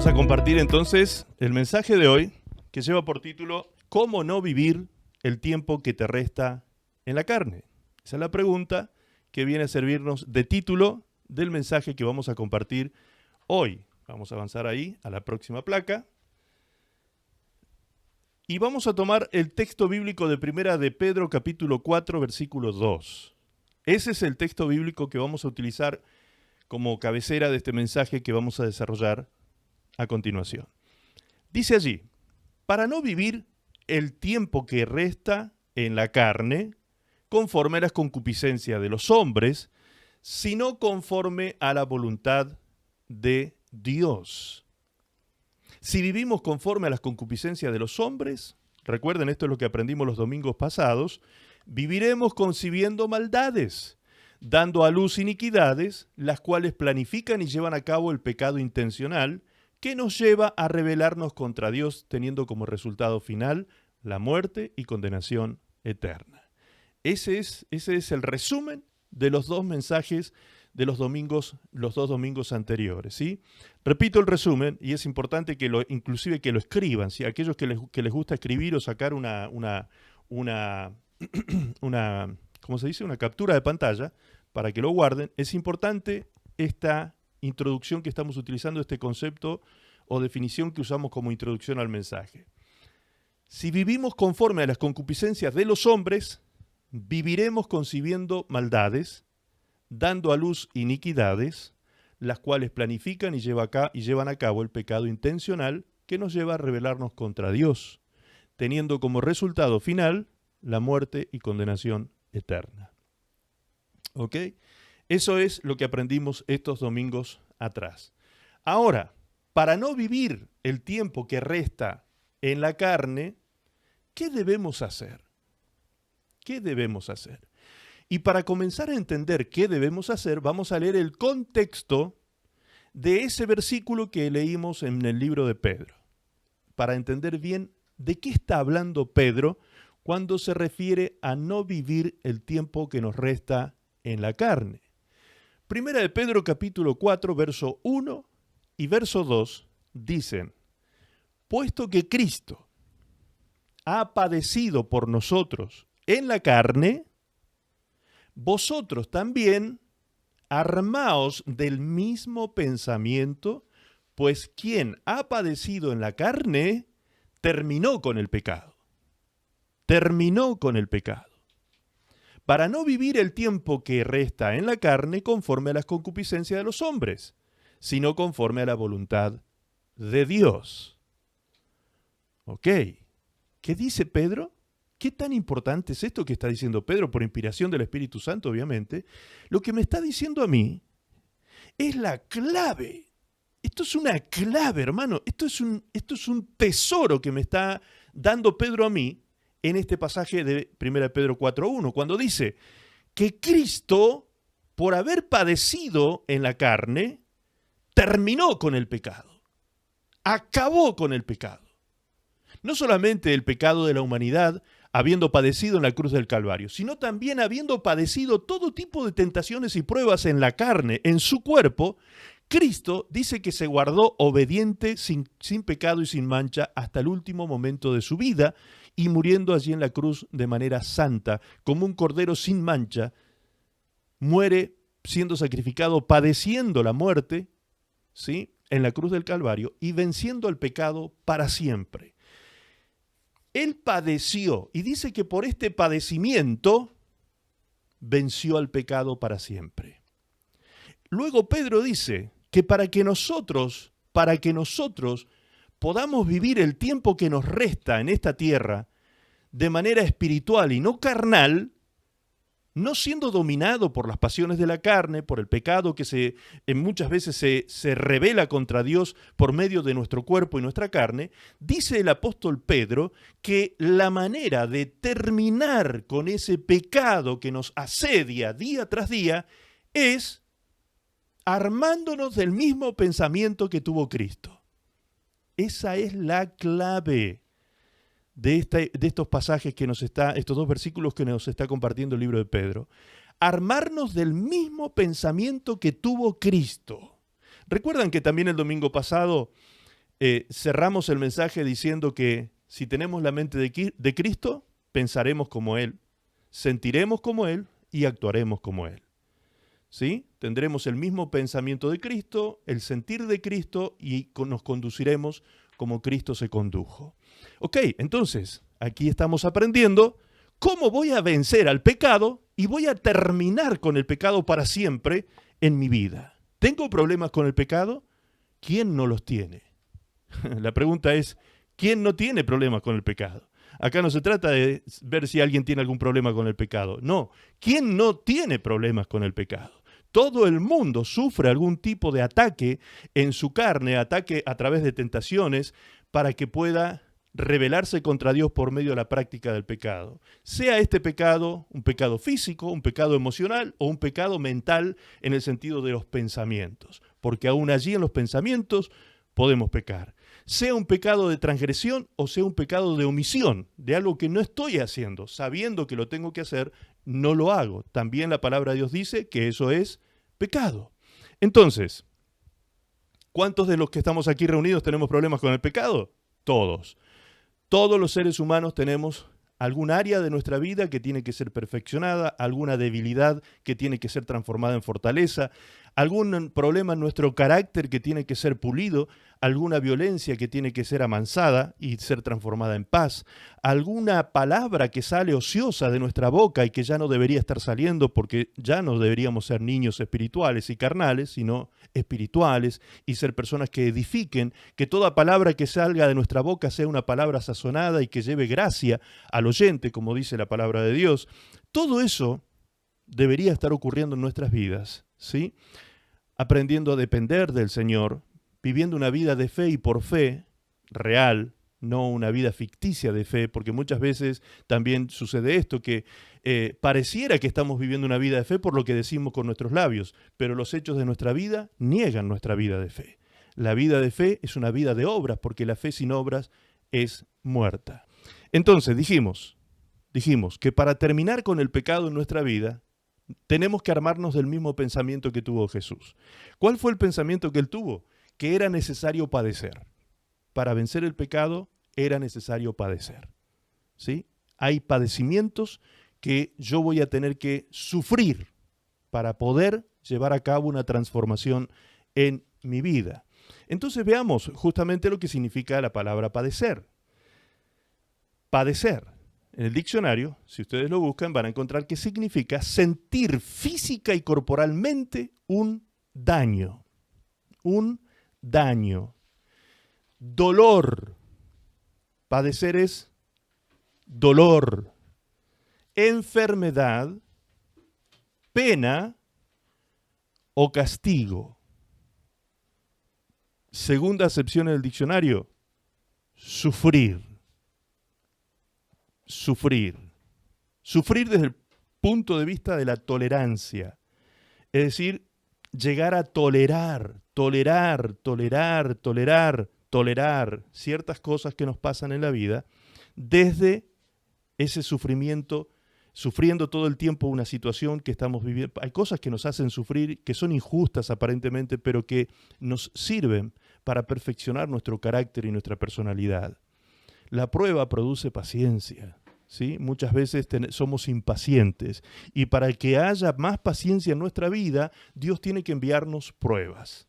a compartir entonces el mensaje de hoy que lleva por título ¿Cómo no vivir el tiempo que te resta en la carne? Esa es la pregunta que viene a servirnos de título del mensaje que vamos a compartir hoy. Vamos a avanzar ahí a la próxima placa. Y vamos a tomar el texto bíblico de Primera de Pedro capítulo 4 versículo 2. Ese es el texto bíblico que vamos a utilizar como cabecera de este mensaje que vamos a desarrollar a continuación. Dice allí, para no vivir el tiempo que resta en la carne, conforme a las concupiscencias de los hombres, sino conforme a la voluntad de Dios. Si vivimos conforme a las concupiscencias de los hombres, recuerden, esto es lo que aprendimos los domingos pasados, viviremos concibiendo maldades, dando a luz iniquidades, las cuales planifican y llevan a cabo el pecado intencional, que nos lleva a rebelarnos contra Dios, teniendo como resultado final la muerte y condenación eterna. Ese es el resumen de los dos mensajes de los dos domingos anteriores, ¿sí? Repito el resumen, y es importante que inclusive que lo escriban, ¿sí? Aquellos que les gusta escribir o sacar una ¿cómo se dice? Una captura de pantalla para que lo guarden. Es importante esta introducción que estamos utilizando, este concepto o definición que usamos como introducción al mensaje. Si vivimos conforme a las concupiscencias de los hombres, viviremos concibiendo maldades, dando a luz iniquidades, las cuales planifican y llevan a cabo el pecado intencional que nos lleva a rebelarnos contra Dios, teniendo como resultado final la muerte y condenación eterna. ¿Ok? Eso es lo que aprendimos estos domingos atrás. Ahora, para no vivir el tiempo que resta en la carne, ¿qué debemos hacer? ¿Qué debemos hacer? Y para comenzar a entender qué debemos hacer, vamos a leer el contexto de ese versículo que leímos en el libro de Pedro, para entender bien de qué está hablando Pedro cuando se refiere a no vivir el tiempo que nos resta en la carne. Primera de Pedro capítulo 4, verso 1 y verso 2 dicen, puesto que Cristo ha padecido por nosotros en la carne, vosotros también armaos del mismo pensamiento, pues quien ha padecido en la carne terminó con el pecado. Terminó con el pecado. Para no vivir el tiempo que resta en la carne conforme a las concupiscencias de los hombres, sino conforme a la voluntad de Dios. ¿Ok? ¿Qué dice Pedro? ¿Qué tan importante es esto que está diciendo Pedro por inspiración del Espíritu Santo, obviamente? Lo que me está diciendo a mí es la clave. Esto es una clave, hermano. Esto es un tesoro que me está dando Pedro a mí en este pasaje de 1 Pedro 4.1, cuando dice que Cristo, por haber padecido en la carne, terminó con el pecado. Acabó con el pecado. No solamente el pecado de la humanidad, habiendo padecido en la cruz del Calvario, sino también habiendo padecido todo tipo de tentaciones y pruebas en la carne, en su cuerpo, Cristo dice que se guardó obediente, sin pecado y sin mancha, hasta el último momento de su vida, y muriendo allí en la cruz de manera santa, como un cordero sin mancha, muere siendo sacrificado, padeciendo la muerte, ¿sí?, en la cruz del Calvario, y venciendo al pecado para siempre. Él padeció, y dice que por este padecimiento venció al pecado para siempre. Luego Pedro dice que para que nosotros podamos vivir el tiempo que nos resta en esta tierra de manera espiritual y no carnal, no siendo dominado por las pasiones de la carne, por el pecado que muchas veces se rebela contra Dios por medio de nuestro cuerpo y nuestra carne, dice el apóstol Pedro que la manera de terminar con ese pecado que nos asedia día tras día es armándonos del mismo pensamiento que tuvo Cristo. Esa es la clave de estos pasajes estos dos versículos que nos está compartiendo el libro de Pedro. Armarnos del mismo pensamiento que tuvo Cristo. Recuerdan que también el domingo pasado cerramos el mensaje diciendo que si tenemos la mente de Cristo, pensaremos como Él, sentiremos como Él y actuaremos como Él. ¿Sí? Tendremos el mismo pensamiento de Cristo, el sentir de Cristo y nos conduciremos como Cristo se condujo. Ok, entonces, aquí estamos aprendiendo cómo voy a vencer al pecado y voy a terminar con el pecado para siempre en mi vida. ¿Tengo problemas con el pecado? ¿Quién no los tiene? La pregunta es, ¿quién no tiene problemas con el pecado? Acá no se trata de ver si alguien tiene algún problema con el pecado. No, ¿quién no tiene problemas con el pecado? Todo el mundo sufre algún tipo de ataque en su carne, ataque a través de tentaciones, para que pueda rebelarse contra Dios por medio de la práctica del pecado. Sea este pecado un pecado físico, un pecado emocional o un pecado mental en el sentido de los pensamientos. Porque aún allí en los pensamientos podemos pecar. Sea un pecado de transgresión o sea un pecado de omisión, de algo que no estoy haciendo, sabiendo que lo tengo que hacer, no lo hago. También la palabra de Dios dice que eso es pecado. Entonces, ¿cuántos de los que estamos aquí reunidos tenemos problemas con el pecado? Todos. Todos los seres humanos tenemos algún área de nuestra vida que tiene que ser perfeccionada, alguna debilidad que tiene que ser transformada en fortaleza, algún problema en nuestro carácter que tiene que ser pulido, alguna violencia que tiene que ser amansada y ser transformada en paz, alguna palabra que sale ociosa de nuestra boca y que ya no debería estar saliendo porque ya no deberíamos ser niños espirituales y carnales, sino espirituales y ser personas que edifiquen, que toda palabra que salga de nuestra boca sea una palabra sazonada y que lleve gracia al oyente, como dice la palabra de Dios. Todo eso debería estar ocurriendo en nuestras vidas, ¿sí? Aprendiendo a depender del Señor, viviendo una vida de fe y por fe real, no una vida ficticia de fe, porque muchas veces también sucede esto, que pareciera que estamos viviendo una vida de fe por lo que decimos con nuestros labios, pero los hechos de nuestra vida niegan nuestra vida de fe. La vida de fe es una vida de obras, porque la fe sin obras es muerta. Entonces dijimos que para terminar con el pecado en nuestra vida, tenemos que armarnos del mismo pensamiento que tuvo Jesús. ¿Cuál fue el pensamiento que él tuvo? Que era necesario padecer. Para vencer el pecado era necesario padecer. ¿Sí? Hay padecimientos que yo voy a tener que sufrir para poder llevar a cabo una transformación en mi vida. Entonces veamos justamente lo que significa la palabra padecer. Padecer. En el diccionario, si ustedes lo buscan, van a encontrar que significa sentir física y corporalmente un daño. Un daño. Dolor. Padecer es dolor. Enfermedad, pena o castigo. Segunda acepción en el diccionario, sufrir. Sufrir. Sufrir desde el punto de vista de la tolerancia. Es decir, llegar a tolerar ciertas cosas que nos pasan en la vida desde ese sufrimiento, sufriendo todo el tiempo una situación que estamos viviendo. Hay cosas que nos hacen sufrir, que son injustas aparentemente, pero que nos sirven para perfeccionar nuestro carácter y nuestra personalidad. La prueba produce paciencia, ¿sí? Muchas veces somos impacientes y para que haya más paciencia en nuestra vida, Dios tiene que enviarnos pruebas.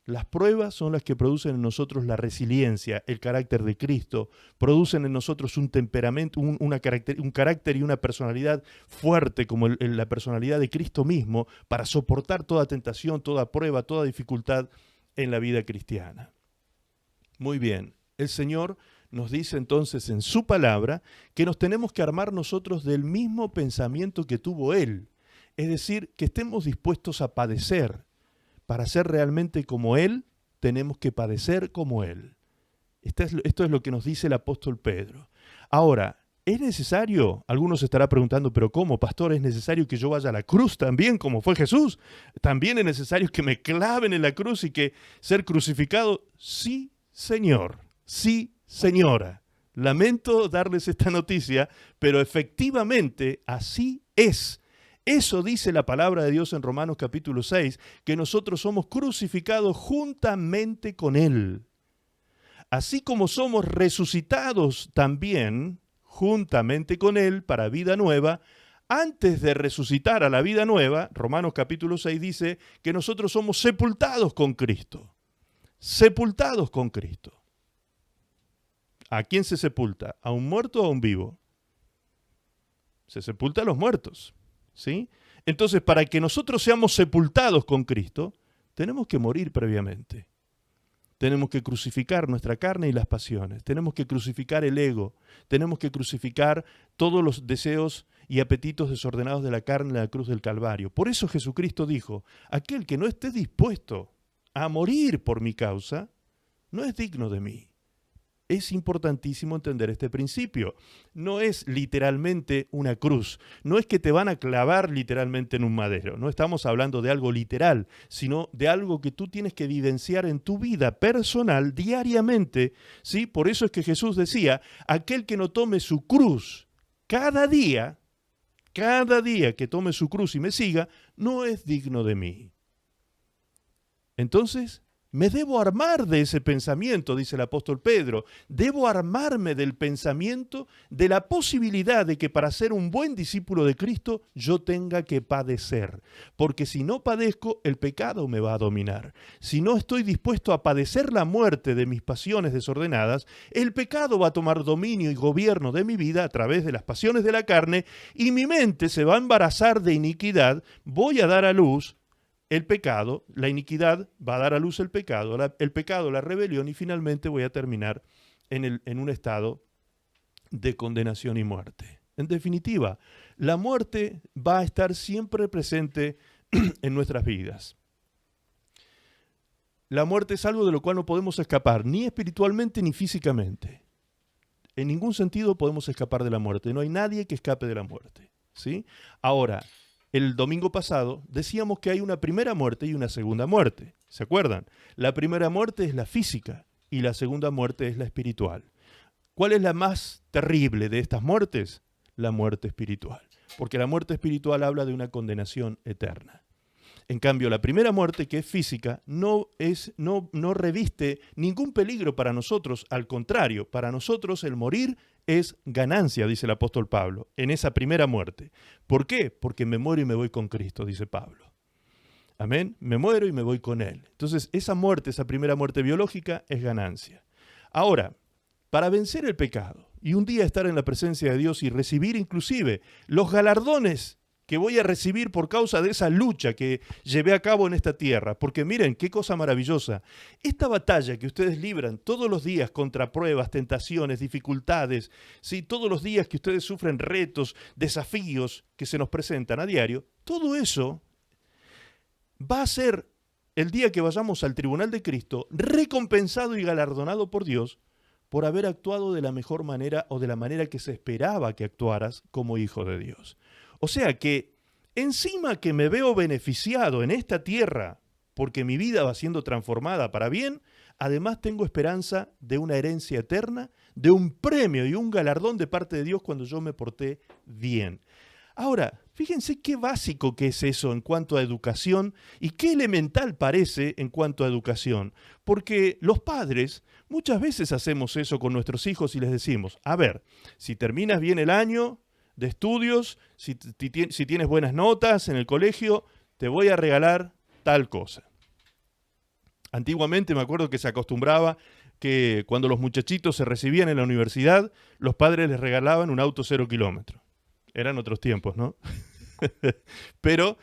Las pruebas son las que producen en nosotros la resiliencia, el carácter de Cristo, producen en nosotros un temperamento, un carácter y una personalidad fuerte como la personalidad de Cristo mismo para soportar toda tentación, toda prueba, toda dificultad en la vida cristiana. Muy bien, el Señor nos dice entonces en su palabra que nos tenemos que armar nosotros del mismo pensamiento que tuvo Él. Es decir, que estemos dispuestos a padecer. Para ser realmente como Él, tenemos que padecer como Él. Esto es lo que nos dice el apóstol Pedro. Ahora, ¿es necesario? Algunos se estará preguntando, ¿pero cómo, pastor? ¿Es necesario que yo vaya a la cruz también, como fue Jesús? ¿También es necesario que me claven en la cruz y que ser crucificado? Sí, Señor. Sí, señora. Lamento darles esta noticia, pero efectivamente así es. Eso dice la palabra de Dios en Romanos capítulo 6, que nosotros somos crucificados juntamente con Él. así como somos resucitados también juntamente con Él para vida nueva, antes de resucitar a la vida nueva, Romanos capítulo 6 dice que nosotros somos sepultados con Cristo. Sepultados con Cristo. ¿A quién se sepulta? ¿A un muerto o a un vivo? Se sepulta a los muertos, ¿sí? Entonces, para que nosotros seamos sepultados con Cristo, tenemos que morir previamente. Tenemos que crucificar nuestra carne y las pasiones. Tenemos que crucificar el ego. Tenemos que crucificar todos los deseos y apetitos desordenados de la carne en la cruz del Calvario. Por eso Jesucristo dijo, aquel que no esté dispuesto a morir por mi causa, no es digno de mí. Es importantísimo entender este principio. No es literalmente una cruz. No es que te van a clavar literalmente en un madero. No estamos hablando de algo literal, sino de algo que tú tienes que vivenciar en tu vida personal diariamente, ¿sí? Por eso es que Jesús decía, aquel que no tome su cruz cada día que tome su cruz y me siga, no es digno de mí. Entonces, me debo armar de ese pensamiento, dice el apóstol Pedro. Debo armarme del pensamiento de la posibilidad de que para ser un buen discípulo de Cristo yo tenga que padecer. Porque si no padezco, el pecado me va a dominar. Si no estoy dispuesto a padecer la muerte de mis pasiones desordenadas, el pecado va a tomar dominio y gobierno de mi vida a través de las pasiones de la carne y mi mente se va a embarazar de iniquidad, voy a dar a luz el pecado, la iniquidad va a dar a luz el pecado, la rebelión y finalmente voy a terminar en un estado de condenación y muerte. En definitiva, la muerte va a estar siempre presente en nuestras vidas. La muerte es algo de lo cual no podemos escapar, ni espiritualmente ni físicamente. En ningún sentido podemos escapar de la muerte, no hay nadie que escape de la muerte, ¿sí? Ahora, el domingo pasado decíamos que hay una primera muerte y una segunda muerte. ¿Se acuerdan? La primera muerte es la física y la segunda muerte es la espiritual. ¿Cuál es la más terrible de estas muertes? La muerte espiritual. Porque la muerte espiritual habla de una condenación eterna. En cambio, la primera muerte, que es física, no reviste ningún peligro para nosotros. Al contrario, para nosotros el morir es ganancia, dice el apóstol Pablo, en esa primera muerte. ¿Por qué? Porque me muero y me voy con Cristo, dice Pablo. Amén. Me muero y me voy con Él. Entonces, esa muerte, esa primera muerte biológica, es ganancia. Ahora, para vencer el pecado y un día estar en la presencia de Dios y recibir inclusive los galardones que voy a recibir por causa de esa lucha que llevé a cabo en esta tierra. Porque miren, qué cosa maravillosa. Esta batalla que ustedes libran todos los días contra pruebas, tentaciones, dificultades, ¿sí? Todos los días que ustedes sufren retos, desafíos que se nos presentan a diario, todo eso va a ser, el día que vayamos al tribunal de Cristo, recompensado y galardonado por Dios por haber actuado de la mejor manera o de la manera que se esperaba que actuaras como hijo de Dios. O sea que encima que me veo beneficiado en esta tierra porque mi vida va siendo transformada para bien, además tengo esperanza de una herencia eterna, de un premio y un galardón de parte de Dios cuando yo me porté bien. Ahora, fíjense qué básico que es eso en cuanto a educación y qué elemental parece en cuanto a educación. Porque los padres muchas veces hacemos eso con nuestros hijos y les decimos, a ver, si terminas bien el año de estudios, si tienes buenas notas en el colegio, te voy a regalar tal cosa. Antiguamente me acuerdo que se acostumbraba que cuando los muchachitos se recibían en la universidad, los padres les regalaban un auto 0 kilómetros. Eran otros tiempos, ¿no? Pero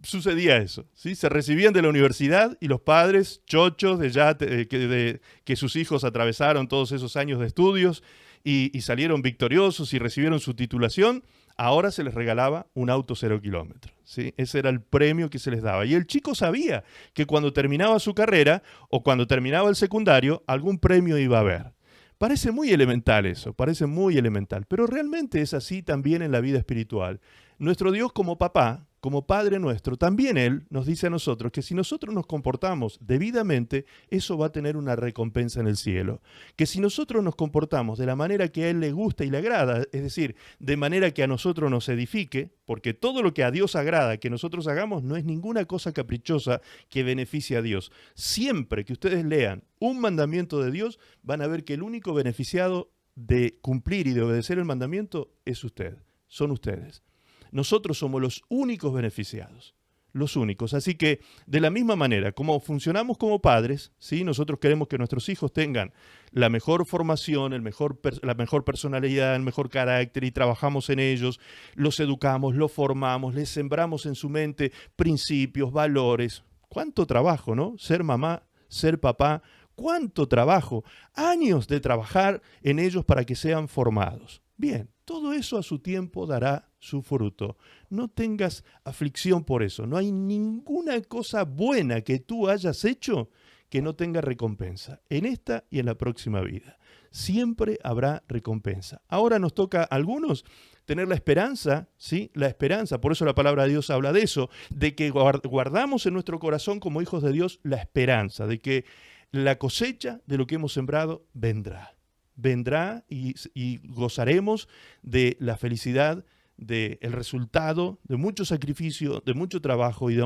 sucedía eso, ¿sí? Se recibían de la universidad y los padres, chochos que sus hijos atravesaron todos esos años de estudios y salieron victoriosos y recibieron su titulación, ahora se les regalaba un auto 0 kilómetros, ¿sí? Ese era el premio que se les daba. Y el chico sabía que cuando terminaba su carrera o cuando terminaba el secundario, algún premio iba a haber. Parece muy elemental eso, parece muy elemental, pero realmente es así también en la vida espiritual. Nuestro Dios como papá, como Padre nuestro, también Él nos dice a nosotros que si nosotros nos comportamos debidamente, eso va a tener una recompensa en el cielo. Que si nosotros nos comportamos de la manera que a Él le gusta y le agrada, es decir, de manera que a nosotros nos edifique, porque todo lo que a Dios agrada que nosotros hagamos no es ninguna cosa caprichosa que beneficie a Dios. Siempre que ustedes lean un mandamiento de Dios, van a ver que el único beneficiado de cumplir y de obedecer el mandamiento es usted, son ustedes. Nosotros somos los únicos beneficiados, los únicos. Así que, de la misma manera, como funcionamos como padres, ¿sí? Nosotros queremos que nuestros hijos tengan la mejor formación, la mejor personalidad, el mejor carácter, y trabajamos en ellos, los educamos, los formamos, les sembramos en su mente principios, valores. ¿Cuánto trabajo, no? Ser mamá, ser papá, ¿cuánto trabajo? Años de trabajar en ellos para que sean formados. Bien, todo eso a su tiempo dará su fruto. No tengas aflicción por eso. No hay ninguna cosa buena que tú hayas hecho que no tenga recompensa, en esta y en la próxima vida. Siempre habrá recompensa. Ahora nos toca a algunos tener la esperanza, ¿sí? La esperanza, por eso la palabra de Dios habla de eso, de que guardamos en nuestro corazón como hijos de Dios la esperanza, de que la cosecha de lo que hemos sembrado vendrá. Vendrá y gozaremos de la felicidad, del resultado, de mucho sacrificio, de mucho trabajo y de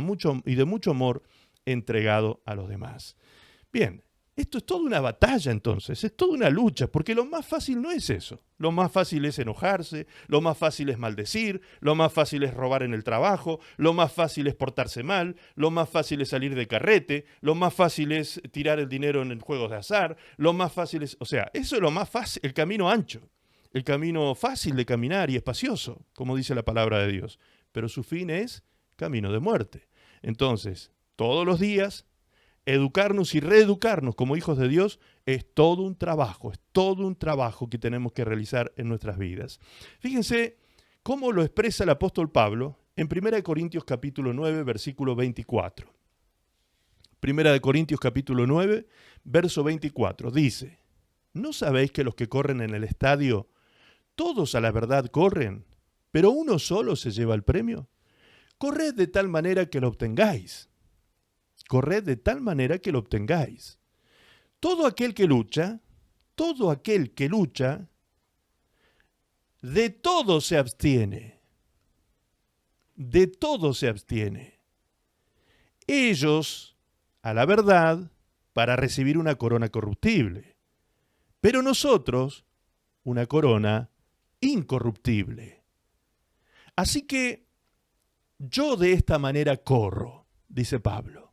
mucho amor entregado a los demás. Bien, esto es toda una batalla entonces, es toda una lucha, porque lo más fácil no es eso. Lo más fácil es enojarse, lo más fácil es maldecir, lo más fácil es robar en el trabajo, lo más fácil es portarse mal, lo más fácil es salir de carrete, lo más fácil es tirar el dinero en juegos de azar, lo más fácil es, o sea, eso es lo más fácil, el camino ancho, el camino fácil de caminar y espacioso, como dice la palabra de Dios, pero su fin es camino de muerte. Entonces, todos los días, educarnos y reeducarnos como hijos de Dios es todo un trabajo que tenemos que realizar en nuestras vidas. Fíjense cómo lo expresa el apóstol Pablo en 1 Corintios capítulo 9, versículo 24. 1 Corintios capítulo 9, verso 24, dice: ¿No sabéis que los que corren en el estadio, todos a la verdad corren, pero uno solo se lleva el premio? Corred de tal manera que lo obtengáis. Corred de tal manera que lo obtengáis. Todo aquel que lucha, de todo se abstiene. De todo se abstiene. Ellos, a la verdad, para recibir una corona corruptible. Pero nosotros, una corona incorruptible. Así que yo de esta manera corro, dice Pablo.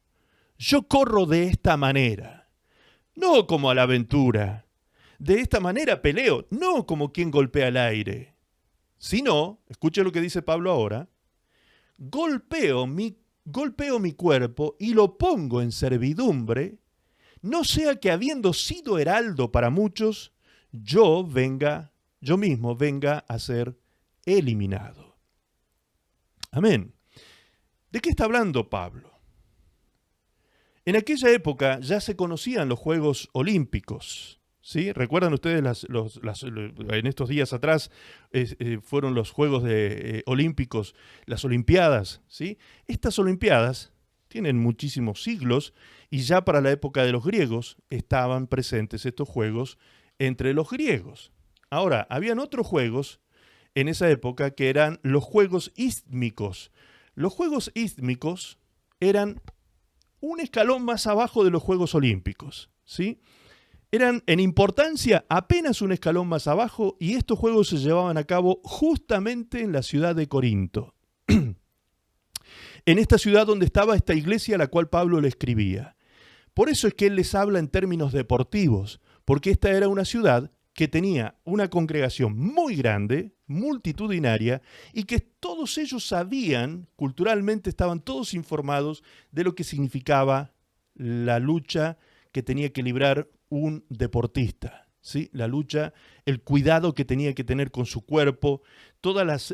Yo corro de esta manera, no como a la aventura. De esta manera peleo, no como quien golpea el aire. Sino, escuche lo que dice Pablo ahora, golpeo mi cuerpo y lo pongo en servidumbre, no sea que habiendo sido heraldo para muchos, yo mismo venga a ser eliminado. Amén. ¿De qué está hablando Pablo? En aquella época ya se conocían los Juegos Olímpicos, ¿sí? ¿Recuerdan ustedes en estos días atrás fueron los Juegos Olímpicos, las Olimpiadas, ¿sí? Estas Olimpiadas tienen muchísimos siglos y ya para la época de los griegos estaban presentes estos Juegos entre los griegos. Ahora, habían otros juegos en esa época que eran los Juegos Ístmicos. Los Juegos Ístmicos eran un escalón más abajo de los Juegos Olímpicos, ¿sí? Eran en importancia apenas un escalón más abajo y estos juegos se llevaban a cabo justamente en la ciudad de Corinto. En esta ciudad donde estaba esta iglesia a la cual Pablo le escribía. Por eso es que él les habla en términos deportivos, porque esta era una ciudad que tenía una congregación muy grande, multitudinaria, y que todos ellos sabían, culturalmente estaban todos informados de lo que significaba la lucha que tenía que librar un deportista, ¿sí? La lucha, el cuidado que tenía que tener con su cuerpo, todas las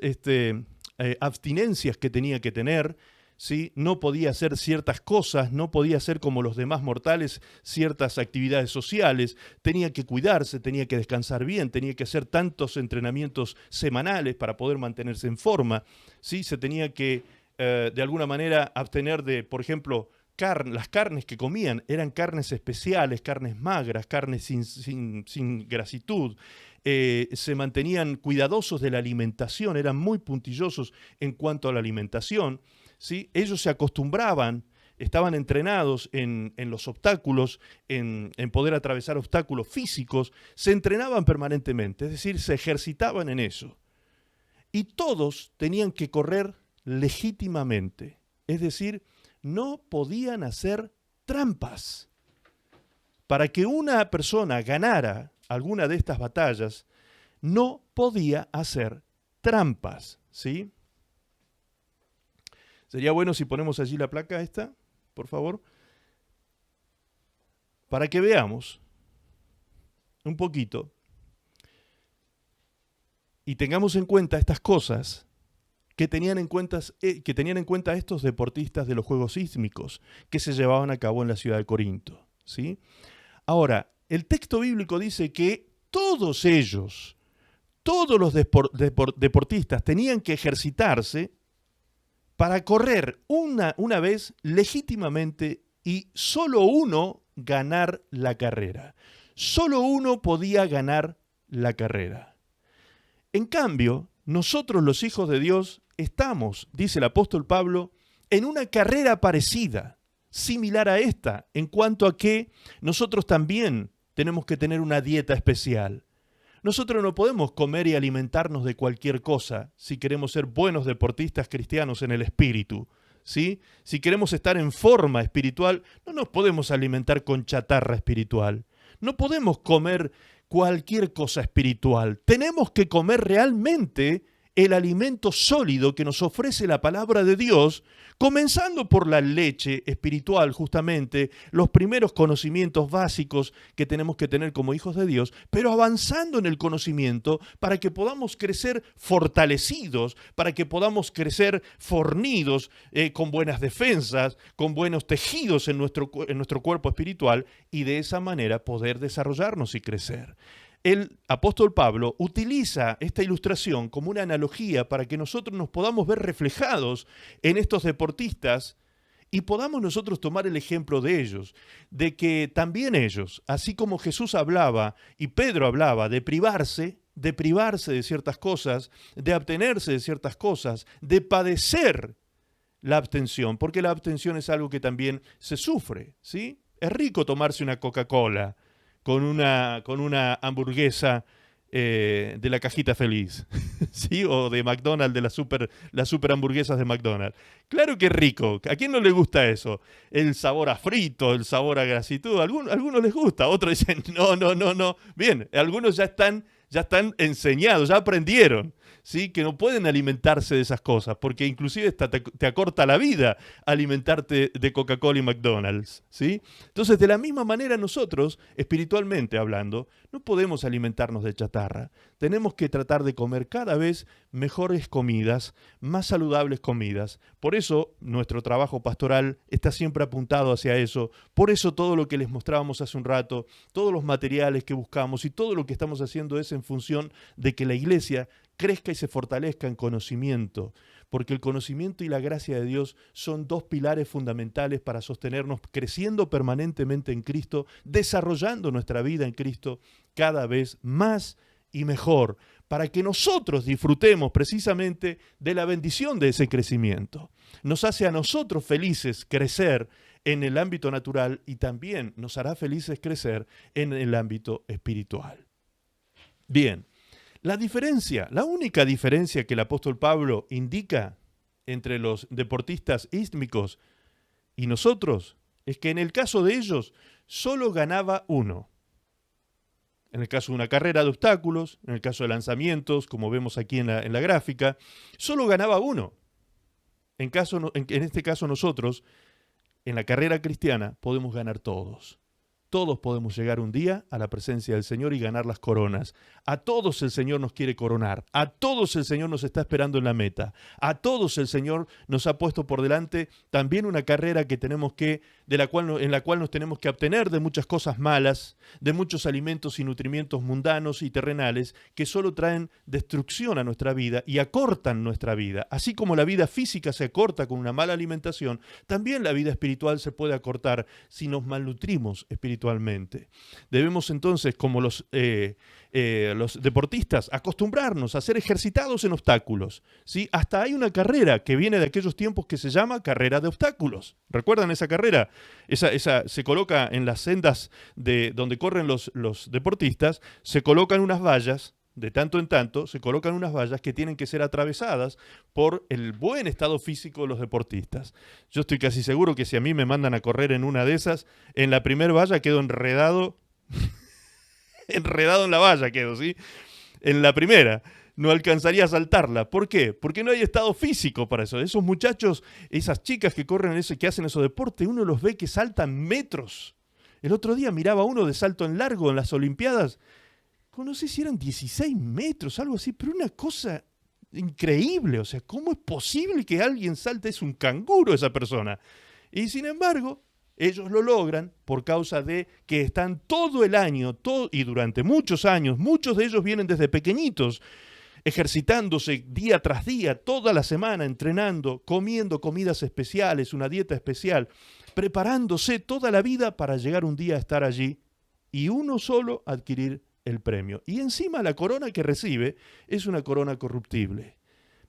abstinencias que tenía que tener, ¿sí? No podía hacer ciertas cosas, no podía hacer como los demás mortales ciertas actividades sociales, tenía que cuidarse, tenía que descansar bien, tenía que hacer tantos entrenamientos semanales para poder mantenerse en forma, ¿sí? Se tenía que de alguna manera abstener de, por ejemplo, las carnes que comían eran carnes especiales, carnes magras, carnes sin grasitud. Se mantenían cuidadosos de la alimentación, eran muy puntillosos en cuanto a la alimentación, ¿sí? Ellos se acostumbraban, estaban entrenados en los obstáculos, en poder atravesar obstáculos físicos, se entrenaban permanentemente, es decir, se ejercitaban en eso. Y todos tenían que correr legítimamente, es decir, no podían hacer trampas. Para que una persona ganara alguna de estas batallas, no podía hacer trampas, ¿sí? Sería bueno si ponemos allí la placa esta, por favor, para que veamos un poquito y tengamos en cuenta estas cosas que tenían en cuenta estos deportistas de los Juegos Sísmicos que se llevaban a cabo en la ciudad de Corinto, ¿sí? Ahora, el texto bíblico dice que todos ellos, todos los deportistas tenían que ejercitarse para correr una vez legítimamente y solo uno ganar la carrera. Solo uno podía ganar la carrera. En cambio, nosotros los hijos de Dios estamos, dice el apóstol Pablo, en una carrera parecida, similar a esta, en cuanto a que nosotros también tenemos que tener una dieta especial. Nosotros no podemos comer y alimentarnos de cualquier cosa si queremos ser buenos deportistas cristianos en el espíritu, ¿sí? Si queremos estar en forma espiritual, no nos podemos alimentar con chatarra espiritual. No podemos comer cualquier cosa espiritual. Tenemos que comer realmente el alimento sólido que nos ofrece la palabra de Dios, comenzando por la leche espiritual, justamente, los primeros conocimientos básicos que tenemos que tener como hijos de Dios, pero avanzando en el conocimiento para que podamos crecer fortalecidos, para que podamos crecer fornidos, con buenas defensas, con buenos tejidos en nuestro cuerpo espiritual, y de esa manera poder desarrollarnos y crecer. El apóstol Pablo utiliza esta ilustración como una analogía para que nosotros nos podamos ver reflejados en estos deportistas y podamos nosotros tomar el ejemplo de ellos, de que también ellos, así como Jesús hablaba y Pedro hablaba de privarse de ciertas cosas, de abstenerse de ciertas cosas, de padecer la abstención, porque la abstención es algo que también se sufre, ¿sí? Es rico tomarse una Coca-Cola con una hamburguesa de la cajita feliz, ¿sí? O de McDonald's, de las super hamburguesas de McDonald's. Claro que es rico. ¿A quién no le gusta eso? El sabor a frito, el sabor a grasitud. Algunos les gusta, otros dicen, no. Bien, algunos ya están enseñados, ya aprendieron, ¿sí? Que no pueden alimentarse de esas cosas, porque inclusive te acorta la vida alimentarte de Coca-Cola y McDonald's, ¿sí? Entonces, de la misma manera nosotros, espiritualmente hablando, no podemos alimentarnos de chatarra. Tenemos que tratar de comer cada vez mejores comidas, más saludables comidas. Por eso nuestro trabajo pastoral está siempre apuntado hacia eso. Por eso todo lo que les mostrábamos hace un rato, todos los materiales que buscamos y todo lo que estamos haciendo es en función de que la iglesia crezca y se fortalezca en conocimiento, porque el conocimiento y la gracia de Dios son dos pilares fundamentales para sostenernos creciendo permanentemente en Cristo, desarrollando nuestra vida en Cristo cada vez más y mejor, para que nosotros disfrutemos precisamente de la bendición de ese crecimiento. Nos hace a nosotros felices crecer en el ámbito natural y también nos hará felices crecer en el ámbito espiritual. Bien. La única diferencia que el apóstol Pablo indica entre los deportistas ístmicos y nosotros es que en el caso de ellos solo ganaba uno. En el caso de una carrera de obstáculos, en el caso de lanzamientos, como vemos aquí en la gráfica, solo ganaba uno. En este caso nosotros, en la carrera cristiana, podemos ganar todos. Todos podemos llegar un día a la presencia del Señor y ganar las coronas. A todos el Señor nos quiere coronar. A todos el Señor nos está esperando en la meta. A todos el Señor nos ha puesto por delante también una carrera que tenemos que en la cual nos tenemos que abstener de muchas cosas malas, de muchos alimentos y nutrimientos mundanos y terrenales que solo traen destrucción a nuestra vida y acortan nuestra vida. Así como la vida física se acorta con una mala alimentación, también la vida espiritual se puede acortar si nos malnutrimos espiritualmente. Debemos entonces, como los deportistas, acostumbrarnos a ser ejercitados en obstáculos, ¿sí? Hasta hay una carrera que viene de aquellos tiempos que se llama carrera de obstáculos. ¿Recuerdan esa carrera? Esa se coloca en las sendas de donde corren los deportistas, se colocan unas vallas, de tanto en tanto, se colocan unas vallas que tienen que ser atravesadas por el buen estado físico de los deportistas. Yo estoy casi seguro que si a mí me mandan a correr en una de esas, en la primera valla quedo enredado, enredado en la valla quedo, ¿sí? En la primera. No alcanzaría a saltarla. ¿Por qué? Porque no hay estado físico para eso. Esos muchachos, esas chicas que corren que hacen esos deportes, uno los ve que saltan metros. El otro día miraba uno de salto en largo en las Olimpiadas. No sé si eran 16 metros, algo así, pero una cosa increíble. O sea, ¿cómo es posible que alguien salte? Es un canguro esa persona. Y sin embargo, ellos lo logran por causa de que están todo el año, y durante muchos años, muchos de ellos vienen desde pequeñitos, ejercitándose día tras día, toda la semana, entrenando, comiendo comidas especiales, una dieta especial, preparándose toda la vida para llegar un día a estar allí y uno solo adquirir el premio. Y encima la corona que recibe es una corona corruptible.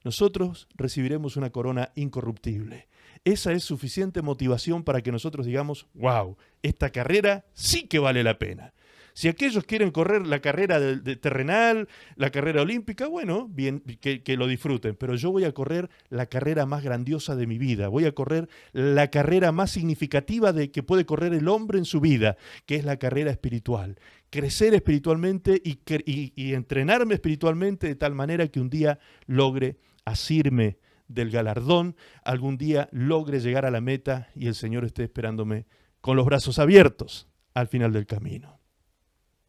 Nosotros recibiremos una corona incorruptible. Esa es suficiente motivación para que nosotros digamos, wow, esta carrera sí que vale la pena. Si aquellos quieren correr la carrera de terrenal, la carrera olímpica, bueno, bien, que lo disfruten. Pero yo voy a correr la carrera más grandiosa de mi vida. Voy a correr la carrera más significativa de que puede correr el hombre en su vida, que es la carrera espiritual. Crecer espiritualmente y entrenarme espiritualmente de tal manera que un día logre asirme del galardón, algún día logre llegar a la meta y el Señor esté esperándome con los brazos abiertos al final del camino.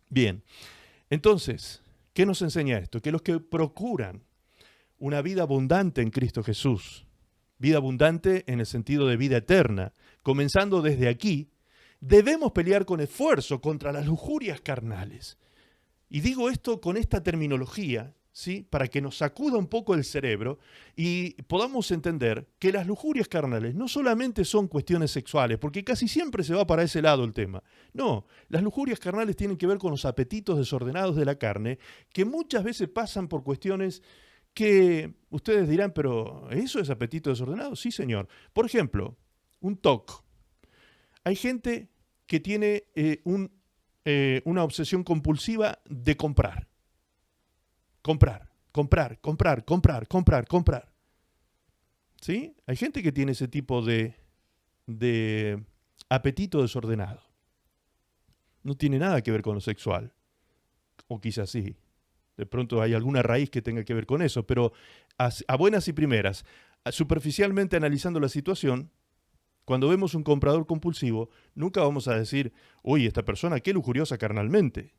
Bien, entonces, ¿qué nos enseña esto? Que los que procuran una vida abundante en Cristo Jesús, vida abundante en el sentido de vida eterna, comenzando desde aquí, debemos pelear con esfuerzo contra las lujurias carnales. Y digo esto con esta terminología, ¿sí? Para que nos sacuda un poco el cerebro y podamos entender que las lujurias carnales no solamente son cuestiones sexuales, porque casi siempre se va para ese lado el tema. No, las lujurias carnales tienen que ver con los apetitos desordenados de la carne, que muchas veces pasan por cuestiones que ustedes dirán, pero ¿eso es apetito desordenado? Sí, señor. Por ejemplo, un TOC. Hay gente que tiene una obsesión compulsiva de comprar. Comprar. ¿Sí? Hay gente que tiene ese tipo de apetito desordenado. No tiene nada que ver con lo sexual. O quizás sí. De pronto hay alguna raíz que tenga que ver con eso. Pero a buenas y primeras, superficialmente analizando la situación, cuando vemos un comprador compulsivo, nunca vamos a decir, uy, esta persona qué lujuriosa carnalmente.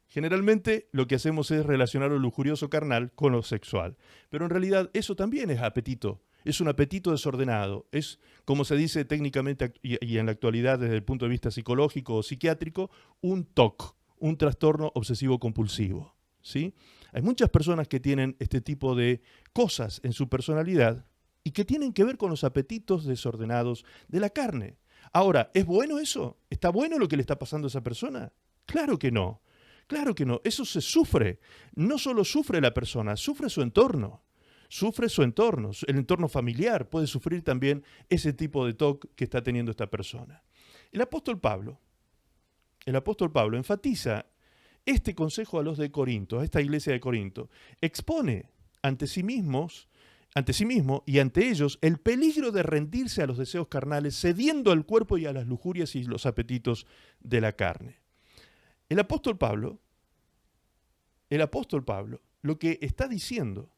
Generalmente lo que hacemos es relacionar lo lujurioso carnal con lo sexual. Pero en realidad eso también es apetito. Es un apetito desordenado. Es, como se dice técnicamente y en la actualidad desde el punto de vista psicológico o psiquiátrico, un TOC, un trastorno obsesivo compulsivo. ¿Sí? Hay muchas personas que tienen este tipo de cosas en su personalidad y que tienen que ver con los apetitos desordenados de la carne. Ahora, ¿es bueno eso? ¿Está bueno lo que le está pasando a esa persona? Claro que no. Claro que no, eso se sufre. No solo sufre la persona, sufre su entorno. Sufre su entorno, el entorno familiar puede sufrir también ese tipo de TOC que está teniendo esta persona. El apóstol Pablo enfatiza este consejo a los de Corinto, a esta iglesia de Corinto. Expone ante sí mismo y ante ellos el peligro de rendirse a los deseos carnales, cediendo al cuerpo y a las lujurias y los apetitos de la carne. El apóstol Pablo, lo que está diciendo,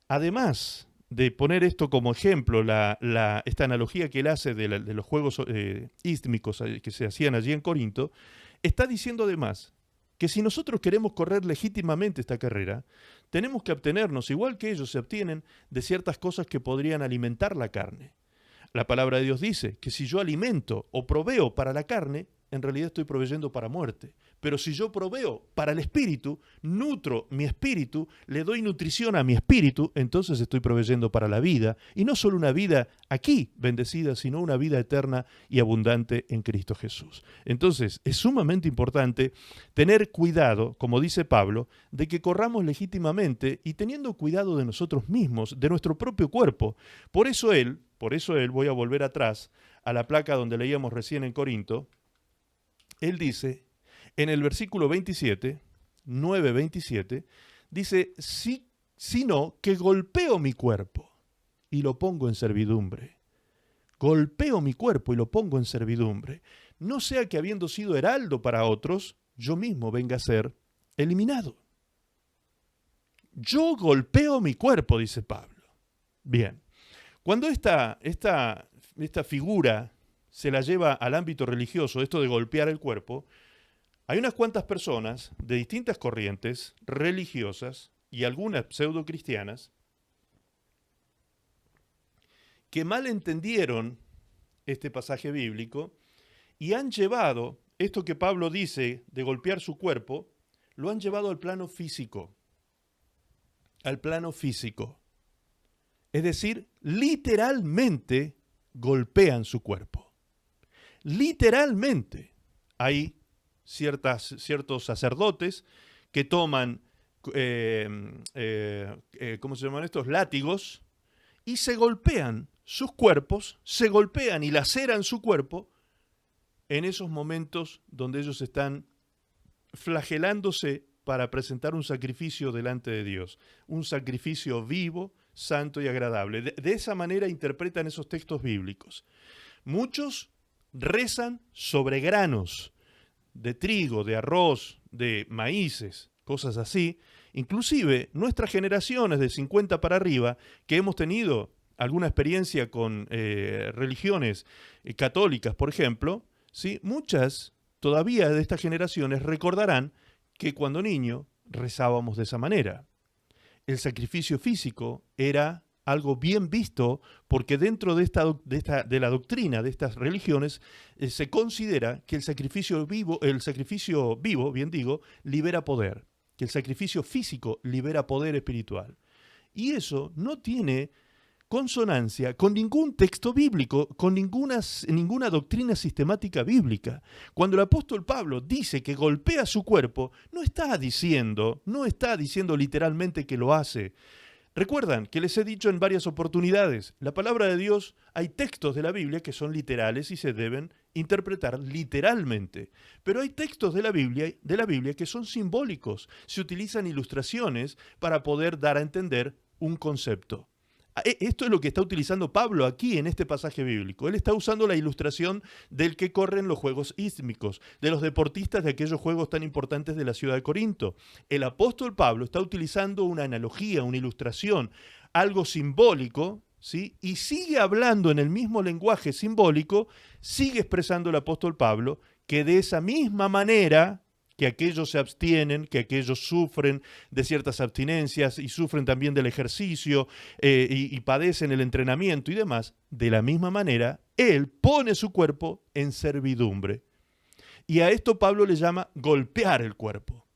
además de poner esto como ejemplo, esta analogía que él hace de los juegos ístmicos que se hacían allí en Corinto, está diciendo además que si nosotros queremos correr legítimamente esta carrera, tenemos que abstenernos, igual que ellos se abstienen, de ciertas cosas que podrían alimentar la carne. La palabra de Dios dice que si yo alimento o proveo para la carne, en realidad estoy proveyendo para muerte. Pero si yo proveo para el espíritu, nutro mi espíritu, le doy nutrición a mi espíritu, entonces estoy proveyendo para la vida. Y no solo una vida aquí bendecida, sino una vida eterna y abundante en Cristo Jesús. Entonces es sumamente importante tener cuidado, como dice Pablo, de que corramos legítimamente y teniendo cuidado de nosotros mismos, de nuestro propio cuerpo. Por eso él, voy a volver atrás a la placa donde leíamos recién en Corinto, él dice, en el versículo 27, 9:27, dice, sino que golpeo mi cuerpo y lo pongo en servidumbre. Golpeo mi cuerpo y lo pongo en servidumbre. No sea que habiendo sido heraldo para otros, yo mismo venga a ser eliminado. Yo golpeo mi cuerpo, dice Pablo. Bien, cuando esta figura se la lleva al ámbito religioso, esto de golpear el cuerpo, hay unas cuantas personas de distintas corrientes religiosas y algunas pseudocristianas que mal entendieron este pasaje bíblico y han llevado esto que Pablo dice de golpear su cuerpo, lo han llevado al plano físico. Al plano físico. Es decir, literalmente golpean su cuerpo. Literalmente. Hay ciertos sacerdotes que toman, ¿cómo se llaman estos? Látigos, y se golpean sus cuerpos, se golpean y laceran su cuerpo en esos momentos donde ellos están flagelándose para presentar un sacrificio delante de Dios, un sacrificio vivo, santo y agradable. De esa manera interpretan esos textos bíblicos. Muchos rezan sobre granos de trigo, de arroz, de maíces, cosas así. Inclusive nuestras generaciones de 50 para arriba, que hemos tenido alguna experiencia con religiones católicas, por ejemplo, ¿sí? Muchas todavía de estas generaciones recordarán que cuando niño rezábamos de esa manera. El sacrificio físico era algo bien visto porque dentro de la doctrina de estas religiones se considera que el sacrificio vivo, bien digo, libera poder, que el sacrificio físico libera poder espiritual. Y eso no tiene consonancia con ningún texto bíblico, con ninguna doctrina sistemática bíblica. Cuando el apóstol Pablo dice que golpea su cuerpo, no está diciendo literalmente que lo hace. Recuerdan que les he dicho en varias oportunidades, la palabra de Dios, hay textos de la Biblia que son literales y se deben interpretar literalmente. Pero hay textos de la Biblia que son simbólicos, se utilizan ilustraciones para poder dar a entender un concepto. Esto es lo que está utilizando Pablo aquí en este pasaje bíblico. Él está usando la ilustración del que corren los Juegos Ístmicos, de los deportistas de aquellos juegos tan importantes de la ciudad de Corinto. El apóstol Pablo está utilizando una analogía, una ilustración, algo simbólico, ¿sí? Y sigue hablando en el mismo lenguaje simbólico, sigue expresando el apóstol Pablo que de esa misma manera que aquellos se abstienen, que aquellos sufren de ciertas abstinencias y sufren también del ejercicio y padecen el entrenamiento y demás, de la misma manera, él pone su cuerpo en servidumbre. Y a esto Pablo le llama golpear el cuerpo.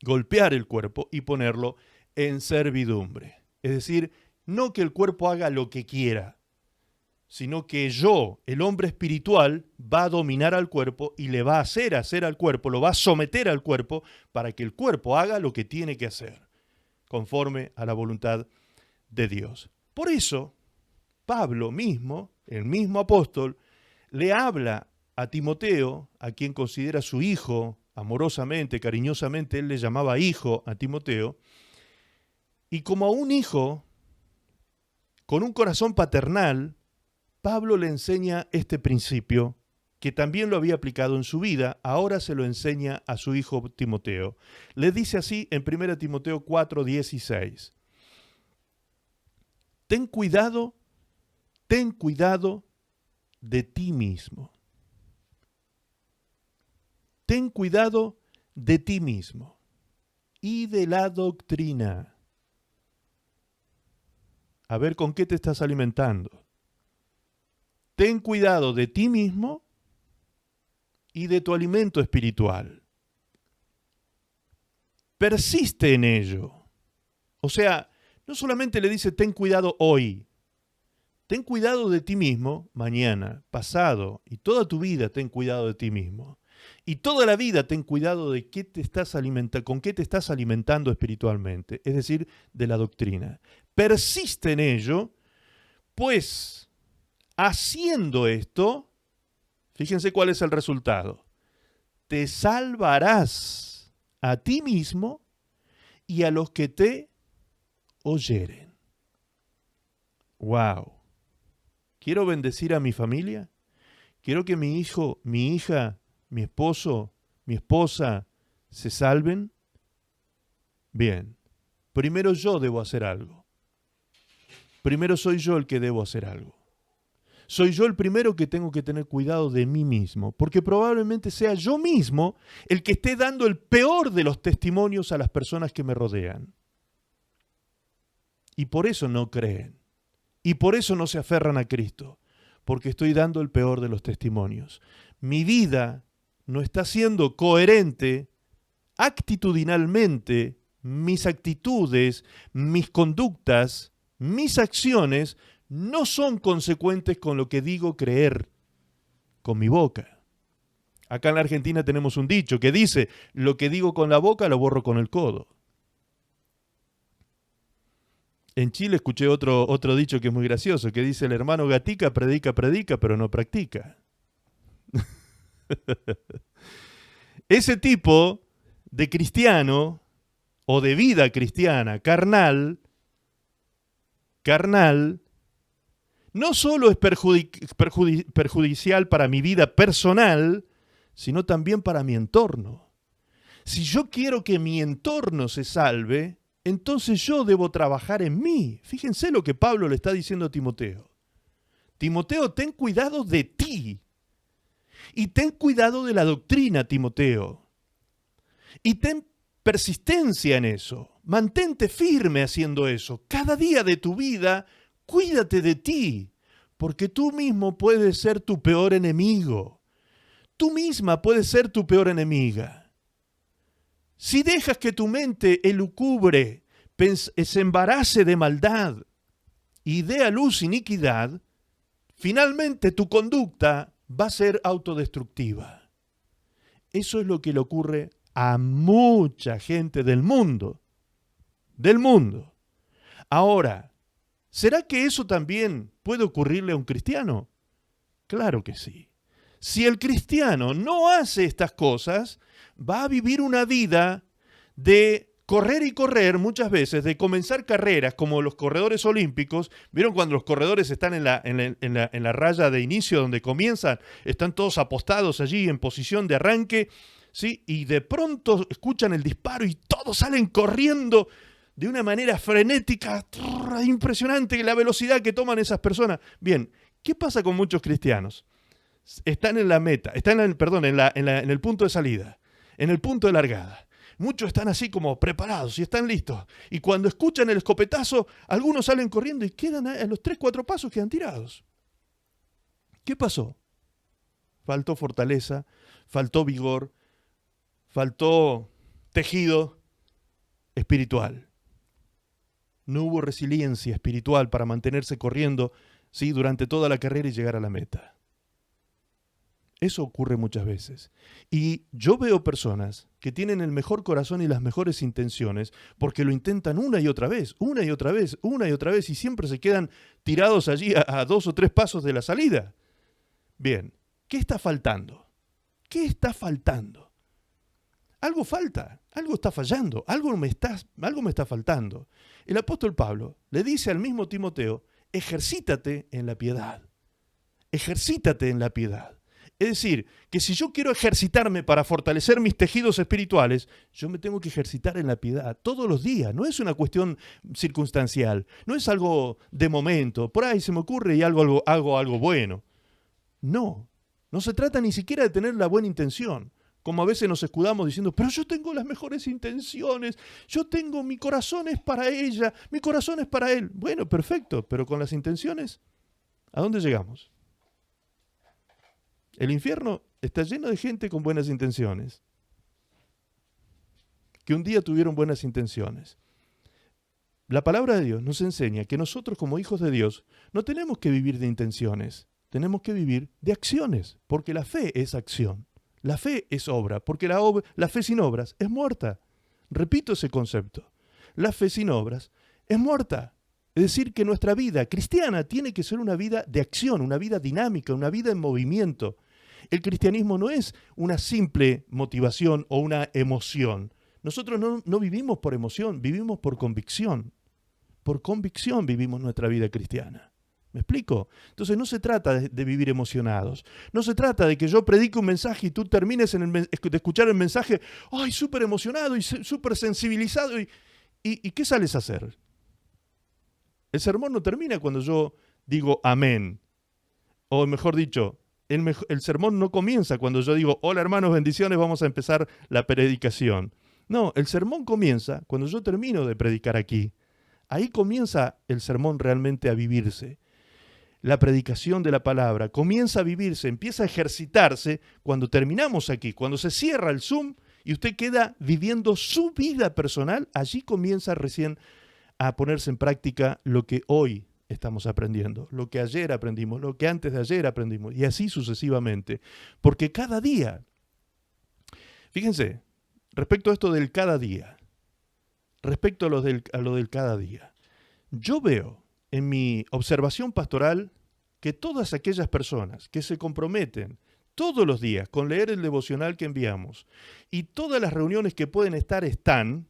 Golpear el cuerpo y ponerlo en servidumbre. Es decir, no que el cuerpo haga lo que quiera, sino que yo, el hombre espiritual, va a dominar al cuerpo y le va a hacer al cuerpo, lo va a someter al cuerpo para que el cuerpo haga lo que tiene que hacer, conforme a la voluntad de Dios. Por eso, Pablo mismo, el mismo apóstol, le habla a Timoteo, a quien considera su hijo, amorosamente, cariñosamente, él le llamaba hijo a Timoteo, y como a un hijo, con un corazón paternal, Pablo le enseña este principio, que también lo había aplicado en su vida, ahora se lo enseña a su hijo Timoteo. Le dice así en 1 Timoteo 4:16. Ten cuidado de ti mismo. Ten cuidado de ti mismo y de la doctrina. A ver con qué te estás alimentando. ten cuidado de ti mismo y de tu alimento espiritual. Persiste en ello. O sea, no solamente le dice ten cuidado hoy, ten cuidado de ti mismo mañana, pasado y toda tu vida ten cuidado de ti mismo. Y toda la vida ten cuidado de qué te estás con qué te estás alimentando espiritualmente, es decir, de la doctrina. Persiste en ello, pues haciendo esto, fíjense cuál es el resultado. Te salvarás a ti mismo y a los que te oyeren. ¡Wow! ¿Quiero bendecir a mi familia? ¿Quiero que mi hijo, mi hija, mi esposo, mi esposa se salven? Bien, primero yo debo hacer algo. Primero soy yo el que debo hacer algo. Soy yo el primero que tengo que tener cuidado de mí mismo, porque probablemente sea yo mismo el que esté dando el peor de los testimonios a las personas que me rodean. Y por eso no creen. Y por eso no se aferran a Cristo, porque estoy dando el peor de los testimonios. Mi vida no está siendo coherente actitudinalmente, mis actitudes, mis conductas, mis acciones no son consecuentes con lo que digo creer con mi boca. Acá en la Argentina tenemos un dicho que dice, lo que digo con la boca lo borro con el codo. En Chile escuché otro dicho que es muy gracioso, que dice, el hermano Gatica predica, pero no practica. Ese tipo de cristiano o de vida cristiana carnal, no solo es perjudicial para mi vida personal, sino también para mi entorno. Si yo quiero que mi entorno se salve, entonces yo debo trabajar en mí. Fíjense lo que Pablo le está diciendo a Timoteo. Timoteo, ten cuidado de ti. Y ten cuidado de la doctrina, Timoteo. Y ten persistencia en eso. Mantente firme haciendo eso. Cada día de tu vida, cuídate de ti. Porque tú mismo puedes ser tu peor enemigo. Tú misma puedes ser tu peor enemiga. Si dejas que tu mente elucubre, se embarace de maldad y dé a luz iniquidad, finalmente tu conducta va a ser autodestructiva. Eso es lo que le ocurre a mucha gente del mundo. Ahora, ¿será que eso también puede ocurrirle a un cristiano? Claro que sí. Si el cristiano no hace estas cosas, va a vivir una vida de correr y correr muchas veces, de comenzar carreras como los corredores olímpicos. ¿Vieron cuando los corredores están en la raya de inicio donde comienzan? Están todos apostados allí en posición de arranque, ¿sí? Y de pronto escuchan el disparo y todos salen corriendo de una manera frenética, impresionante la velocidad que toman esas personas. Bien, ¿qué pasa con muchos cristianos? Están en la meta, están en el punto de salida, en el punto de largada. Muchos están así como preparados y están listos. Y cuando escuchan el escopetazo, algunos salen corriendo y quedan a los 3-4 pasos, quedan tirados. ¿Qué pasó? Faltó fortaleza, faltó vigor, faltó tejido espiritual. No hubo resiliencia espiritual para mantenerse corriendo, ¿sí?, durante toda la carrera y llegar a la meta. Eso ocurre muchas veces. Y yo veo personas que tienen el mejor corazón y las mejores intenciones porque lo intentan una y otra vez, y siempre se quedan tirados allí a 2 o 3 pasos de la salida. Bien, ¿qué está faltando? ¿Qué está faltando? Algo falta, algo está fallando, algo me está faltando. El apóstol Pablo le dice al mismo Timoteo, ejercítate en la piedad. Ejercítate en la piedad. Es decir, que si yo quiero ejercitarme para fortalecer mis tejidos espirituales, yo me tengo que ejercitar en la piedad todos los días. No es una cuestión circunstancial, no es algo de momento. Por ahí se me ocurre y hago algo bueno. No se trata ni siquiera de tener la buena intención. Como a veces nos escudamos diciendo, pero yo tengo las mejores intenciones, mi corazón es para ella, mi corazón es para él. Bueno, perfecto, pero con las intenciones, ¿a dónde llegamos? El infierno está lleno de gente con buenas intenciones, que un día tuvieron buenas intenciones. La palabra de Dios nos enseña que nosotros como hijos de Dios no tenemos que vivir de intenciones, tenemos que vivir de acciones, porque la fe es acción. La fe es obra, porque la fe sin obras es muerta. Repito ese concepto. La fe sin obras es muerta. Es decir, que nuestra vida cristiana tiene que ser una vida de acción, una vida dinámica, una vida en movimiento. El cristianismo no es una simple motivación o una emoción. Nosotros no vivimos por emoción, vivimos por convicción. Por convicción vivimos nuestra vida cristiana. ¿Me explico? Entonces no se trata de vivir emocionados. No se trata de que yo predique un mensaje y tú termines de escuchar el mensaje, ¡ay, súper emocionado y súper sensibilizado! ¿Y qué sales a hacer? El sermón no termina cuando yo digo amén. O mejor dicho, el sermón no comienza cuando yo digo, hola hermanos, bendiciones, vamos a empezar la predicación. No, el sermón comienza cuando yo termino de predicar aquí. Ahí comienza el sermón realmente a vivirse. La predicación de la palabra comienza a vivirse, empieza a ejercitarse cuando terminamos aquí, cuando se cierra el Zoom y usted queda viviendo su vida personal, allí comienza recién a ponerse en práctica lo que hoy estamos aprendiendo, lo que ayer aprendimos, lo que antes de ayer aprendimos, y así sucesivamente. Porque cada día, fíjense, respecto a esto del cada día, respecto a lo del cada día, yo veo en mi observación pastoral que todas aquellas personas que se comprometen todos los días con leer el devocional que enviamos y todas las reuniones que pueden estar están,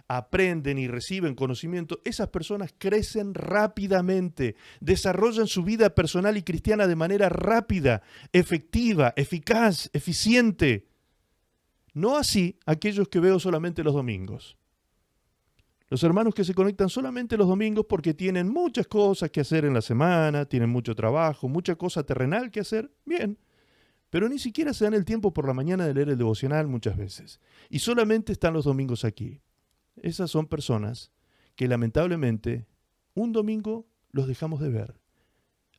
aprenden y reciben conocimiento, esas personas crecen rápidamente, desarrollan su vida personal y cristiana de manera rápida, efectiva, eficaz, eficiente. No así aquellos que veo solamente los domingos. Los hermanos que se conectan solamente los domingos porque tienen muchas cosas que hacer en la semana, tienen mucho trabajo, mucha cosa terrenal que hacer, bien. Pero ni siquiera se dan el tiempo por la mañana de leer el devocional muchas veces. Y solamente están los domingos aquí. Esas son personas que lamentablemente un domingo los dejamos de ver.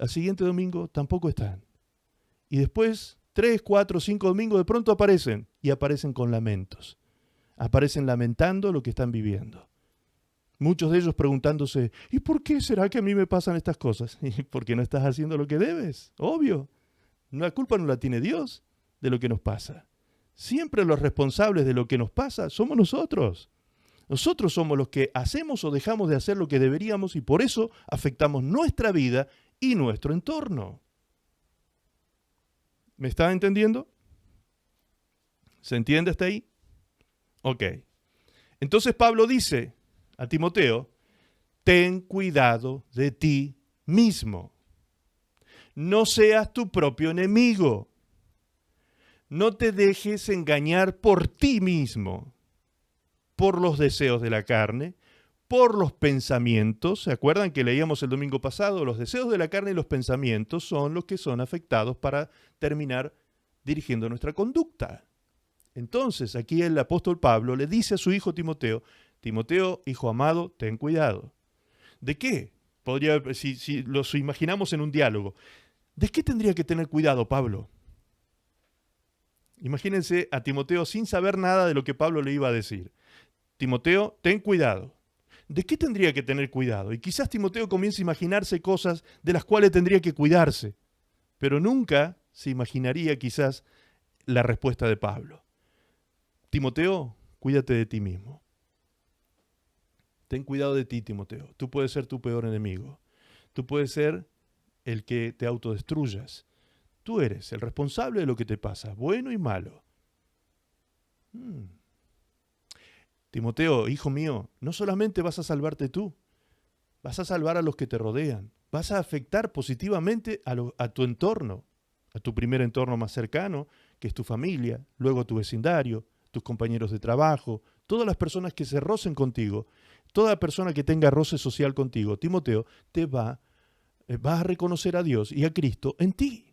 Al siguiente domingo tampoco están. Y después, 3, 4, 5 domingos de pronto aparecen. Y aparecen con lamentos. Aparecen lamentando lo que están viviendo. Muchos de ellos preguntándose, ¿y por qué será que a mí me pasan estas cosas? Porque no estás haciendo lo que debes, obvio. La culpa no la tiene Dios de lo que nos pasa. Siempre los responsables de lo que nos pasa somos nosotros. Nosotros somos los que hacemos o dejamos de hacer lo que deberíamos y por eso afectamos nuestra vida y nuestro entorno. ¿Me está entendiendo? ¿Se entiende hasta ahí? Ok. Entonces Pablo dice a Timoteo, ten cuidado de ti mismo. No seas tu propio enemigo. No te dejes engañar por ti mismo, por los deseos de la carne, por los pensamientos. ¿Se acuerdan que leíamos el domingo pasado? Los deseos de la carne y los pensamientos son los que son afectados para terminar dirigiendo nuestra conducta. Entonces, aquí el apóstol Pablo le dice a su hijo Timoteo, Timoteo, hijo amado, ten cuidado. ¿De qué? Si los imaginamos en un diálogo, ¿de qué tendría que tener cuidado Pablo? Imagínense a Timoteo sin saber nada de lo que Pablo le iba a decir. Timoteo, ten cuidado. ¿De qué tendría que tener cuidado? Y quizás Timoteo comience a imaginarse cosas de las cuales tendría que cuidarse, pero nunca se imaginaría quizás la respuesta de Pablo. Timoteo, cuídate de ti mismo. Ten cuidado de ti, Timoteo. Tú puedes ser tu peor enemigo. Tú puedes ser el que te autodestruyas. Tú eres el responsable de lo que te pasa, bueno y malo. Timoteo, hijo mío, no solamente vas a salvarte tú, vas a salvar a los que te rodean. Vas a afectar positivamente a tu entorno, a tu primer entorno más cercano, que es tu familia, luego tu vecindario, tus compañeros de trabajo, todas las personas que se rocen contigo, toda persona que tenga roce social contigo, Timoteo, vas a reconocer a Dios y a Cristo en ti.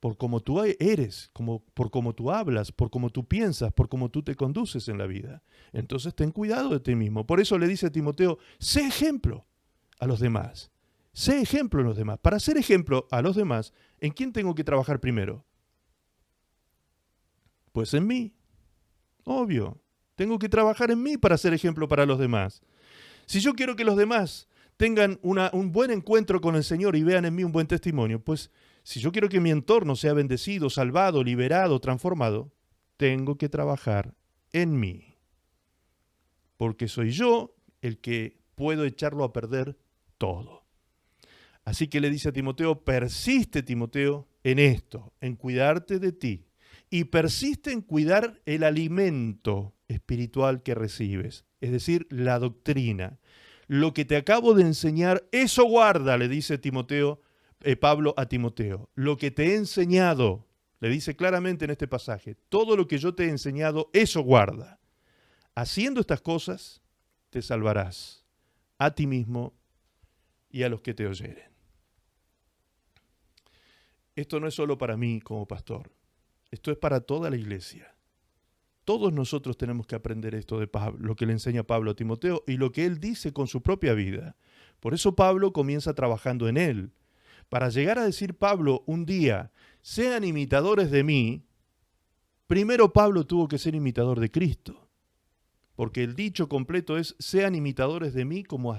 Por cómo tú eres, por cómo tú hablas, por cómo tú piensas, por cómo tú te conduces en la vida. Entonces ten cuidado de ti mismo. Por eso le dice a Timoteo, sé ejemplo a los demás. Sé ejemplo en los demás. Para ser ejemplo a los demás, ¿en quién tengo que trabajar primero? Pues en mí. Obvio. Tengo que trabajar en mí para ser ejemplo para los demás. Si yo quiero que los demás tengan un buen encuentro con el Señor y vean en mí un buen testimonio, pues si yo quiero que mi entorno sea bendecido, salvado, liberado, transformado, tengo que trabajar en mí. Porque soy yo el que puedo echarlo a perder todo. Así que le dice a Timoteo, persiste, Timoteo, en esto, en cuidarte de ti. Y persiste en cuidar el alimento espiritual que recibes, es decir, la doctrina. Lo que te acabo de enseñar, eso guarda, le dice Pablo a Timoteo. Lo que te he enseñado, le dice claramente en este pasaje, todo lo que yo te he enseñado, eso guarda. Haciendo estas cosas, te salvarás a ti mismo y a los que te oyeren. Esto no es solo para mí como pastor, esto es para toda la iglesia. Todos nosotros tenemos que aprender esto de Pablo, lo que le enseña Pablo a Timoteo y lo que él dice con su propia vida. Por eso Pablo comienza trabajando en él. Para llegar a decir Pablo un día, sean imitadores de mí, primero Pablo tuvo que ser imitador de Cristo. Porque el dicho completo es, sean imitadores de mí como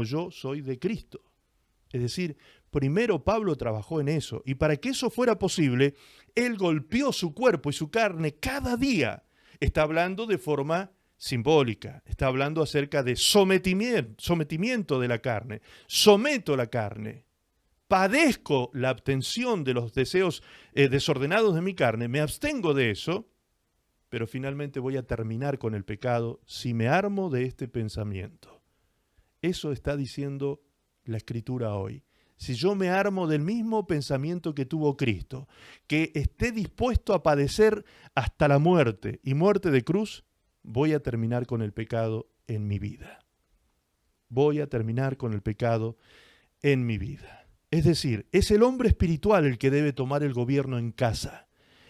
yo soy de Cristo. Es decir, primero Pablo trabajó en eso. Y para que eso fuera posible, él golpeó su cuerpo y su carne cada día. Está hablando de forma simbólica. Está hablando acerca de sometimiento de la carne. Someto la carne. Padezco la abstención de los deseos desordenados de mi carne. Me abstengo de eso. Pero finalmente voy a terminar con el pecado si me armo de este pensamiento. Eso está diciendo la Escritura hoy. Si yo me armo del mismo pensamiento que tuvo Cristo, que esté dispuesto a padecer hasta la muerte y muerte de cruz, voy a terminar con el pecado en mi vida. Voy a terminar con el pecado en mi vida. Es decir, es el hombre espiritual el que debe tomar el gobierno en casa.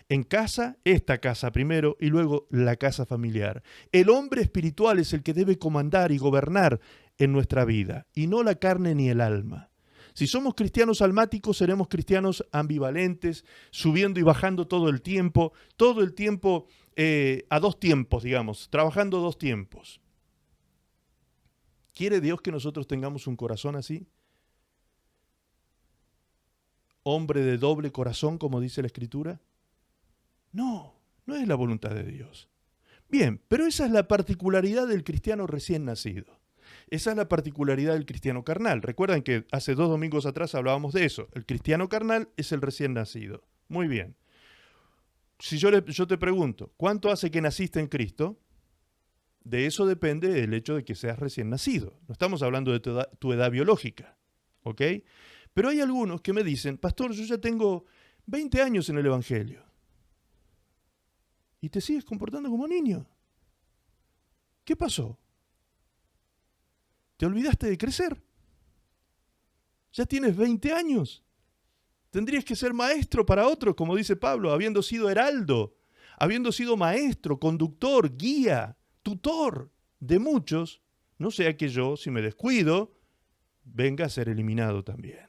En casa, esta casa primero y luego la casa familiar. El hombre espiritual es el que debe comandar y gobernar en nuestra vida, y no la carne ni el alma. Si somos cristianos almáticos, seremos cristianos ambivalentes, subiendo y bajando todo el tiempo a dos tiempos, digamos, trabajando dos tiempos. ¿Quiere Dios que nosotros tengamos un corazón así? ¿Hombre de doble corazón, como dice la Escritura? No, no es la voluntad de Dios. Bien, pero esa es la particularidad del cristiano recién nacido. Esa es la particularidad del cristiano carnal. Recuerdan que hace 2 domingos atrás hablábamos de eso. El cristiano carnal es el recién nacido. Muy bien. Si yo te pregunto, ¿cuánto hace que naciste en Cristo? De eso depende el hecho de que seas recién nacido. No estamos hablando de tu edad biológica. ¿Ok? Pero hay algunos que me dicen, pastor, yo ya tengo 20 años en el Evangelio. Y te sigues comportando como niño. ¿Qué pasó? ¿Te olvidaste de crecer? Ya tienes 20 años. Tendrías que ser maestro para otros, como dice Pablo, habiendo sido heraldo, habiendo sido maestro, conductor, guía, tutor de muchos, no sea que yo, si me descuido, venga a ser eliminado también.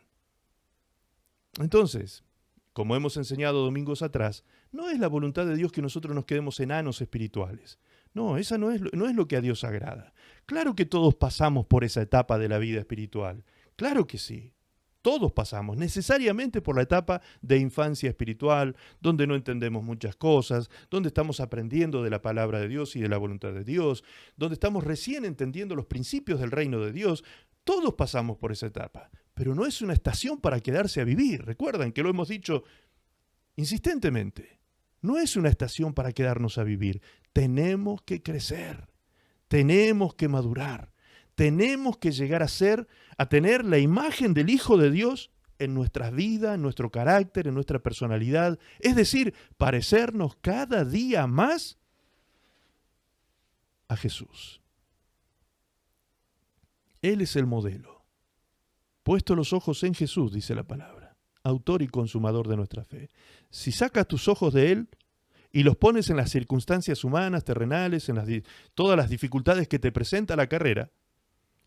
Entonces, como hemos enseñado domingos atrás, no es la voluntad de Dios que nosotros nos quedemos enanos espirituales. No, esa no es lo que a Dios agrada. Claro que todos pasamos por esa etapa de la vida espiritual. Claro que sí. Todos pasamos necesariamente por la etapa de infancia espiritual, donde no entendemos muchas cosas, donde estamos aprendiendo de la palabra de Dios y de la voluntad de Dios, donde estamos recién entendiendo los principios del reino de Dios. Todos pasamos por esa etapa, pero no es una estación para quedarse a vivir. Recuerdan que lo hemos dicho insistentemente. No es una estación para quedarnos a vivir. Tenemos que crecer, tenemos que madurar, tenemos que llegar a tener la imagen del Hijo de Dios en nuestras vidas, en nuestro carácter, en nuestra personalidad. Es decir, parecernos cada día más a Jesús. Él es el modelo. Puesto los ojos en Jesús, dice la palabra, autor y consumador de nuestra fe. Si sacas tus ojos de Él y los pones en las circunstancias humanas, terrenales, en todas las dificultades que te presenta la carrera,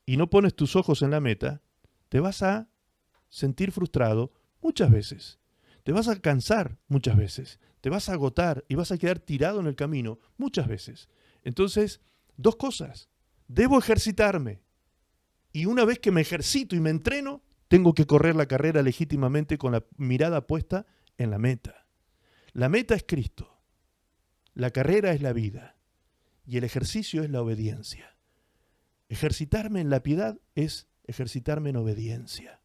y no pones tus ojos en la meta, te vas a sentir frustrado muchas veces. Te vas a cansar muchas veces. Te vas a agotar y vas a quedar tirado en el camino muchas veces. Entonces, dos cosas. Debo ejercitarme. Y una vez que me ejercito y me entreno, tengo que correr la carrera legítimamente con la mirada puesta en la meta. La meta es Cristo. La carrera es la vida. Y el ejercicio es la obediencia. Ejercitarme en la piedad es ejercitarme en obediencia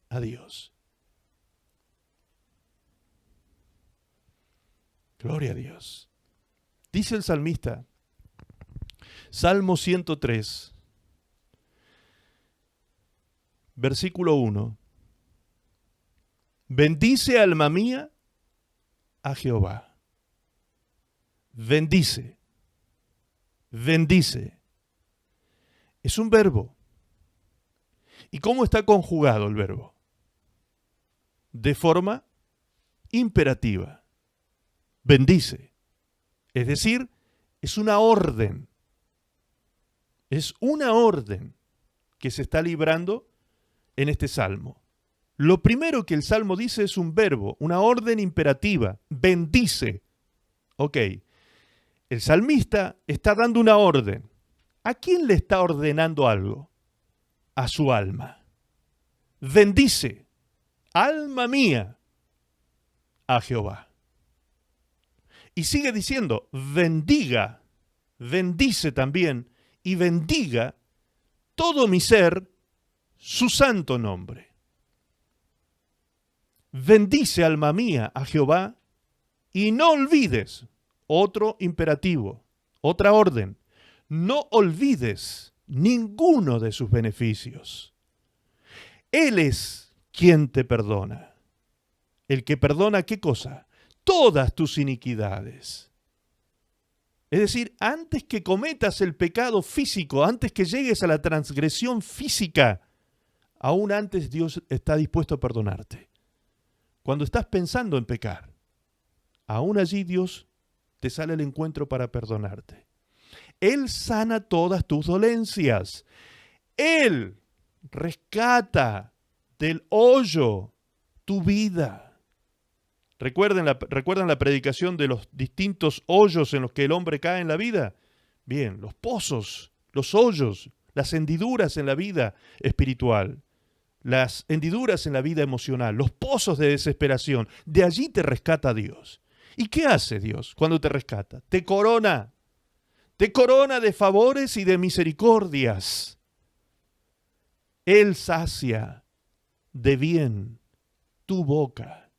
a Dios. Gloria a Dios. Dice el salmista, Salmo 103, versículo 1. Bendice, alma mía, a Jehová. Bendice. Bendice. Es un verbo. ¿Y cómo está conjugado el verbo? De forma imperativa. Bendice. Es decir, es una orden. Es una orden que se está librando en este salmo. Lo primero que el salmo dice es un verbo, una orden imperativa. Bendice. Ok. El salmista está dando una orden. ¿A quién le está ordenando algo? A su alma. Bendice, alma mía, a Jehová. Y sigue diciendo, bendiga, bendice también, y bendiga todo mi ser su santo nombre. Bendice, alma mía, a Jehová, y no olvides, otro imperativo, otra orden, no olvides ninguno de sus beneficios. Él es quien te perdona. El que perdona, ¿qué cosa? Todas tus iniquidades. Es decir, antes que cometas el pecado físico, antes que llegues a la transgresión física, aún antes Dios está dispuesto a perdonarte. Cuando estás pensando en pecar, aún allí Dios te sale al encuentro para perdonarte. Él sana todas tus dolencias. Él rescata del hoyo tu vida. ¿Recuerdan la predicación de los distintos hoyos en los que el hombre cae en la vida? Bien, los pozos, los hoyos, las hendiduras en la vida espiritual, las hendiduras en la vida emocional, los pozos de desesperación. De allí te rescata Dios. ¿Y qué hace Dios cuando te rescata? Te corona de favores y de misericordias. Él sacia de bien tu boca,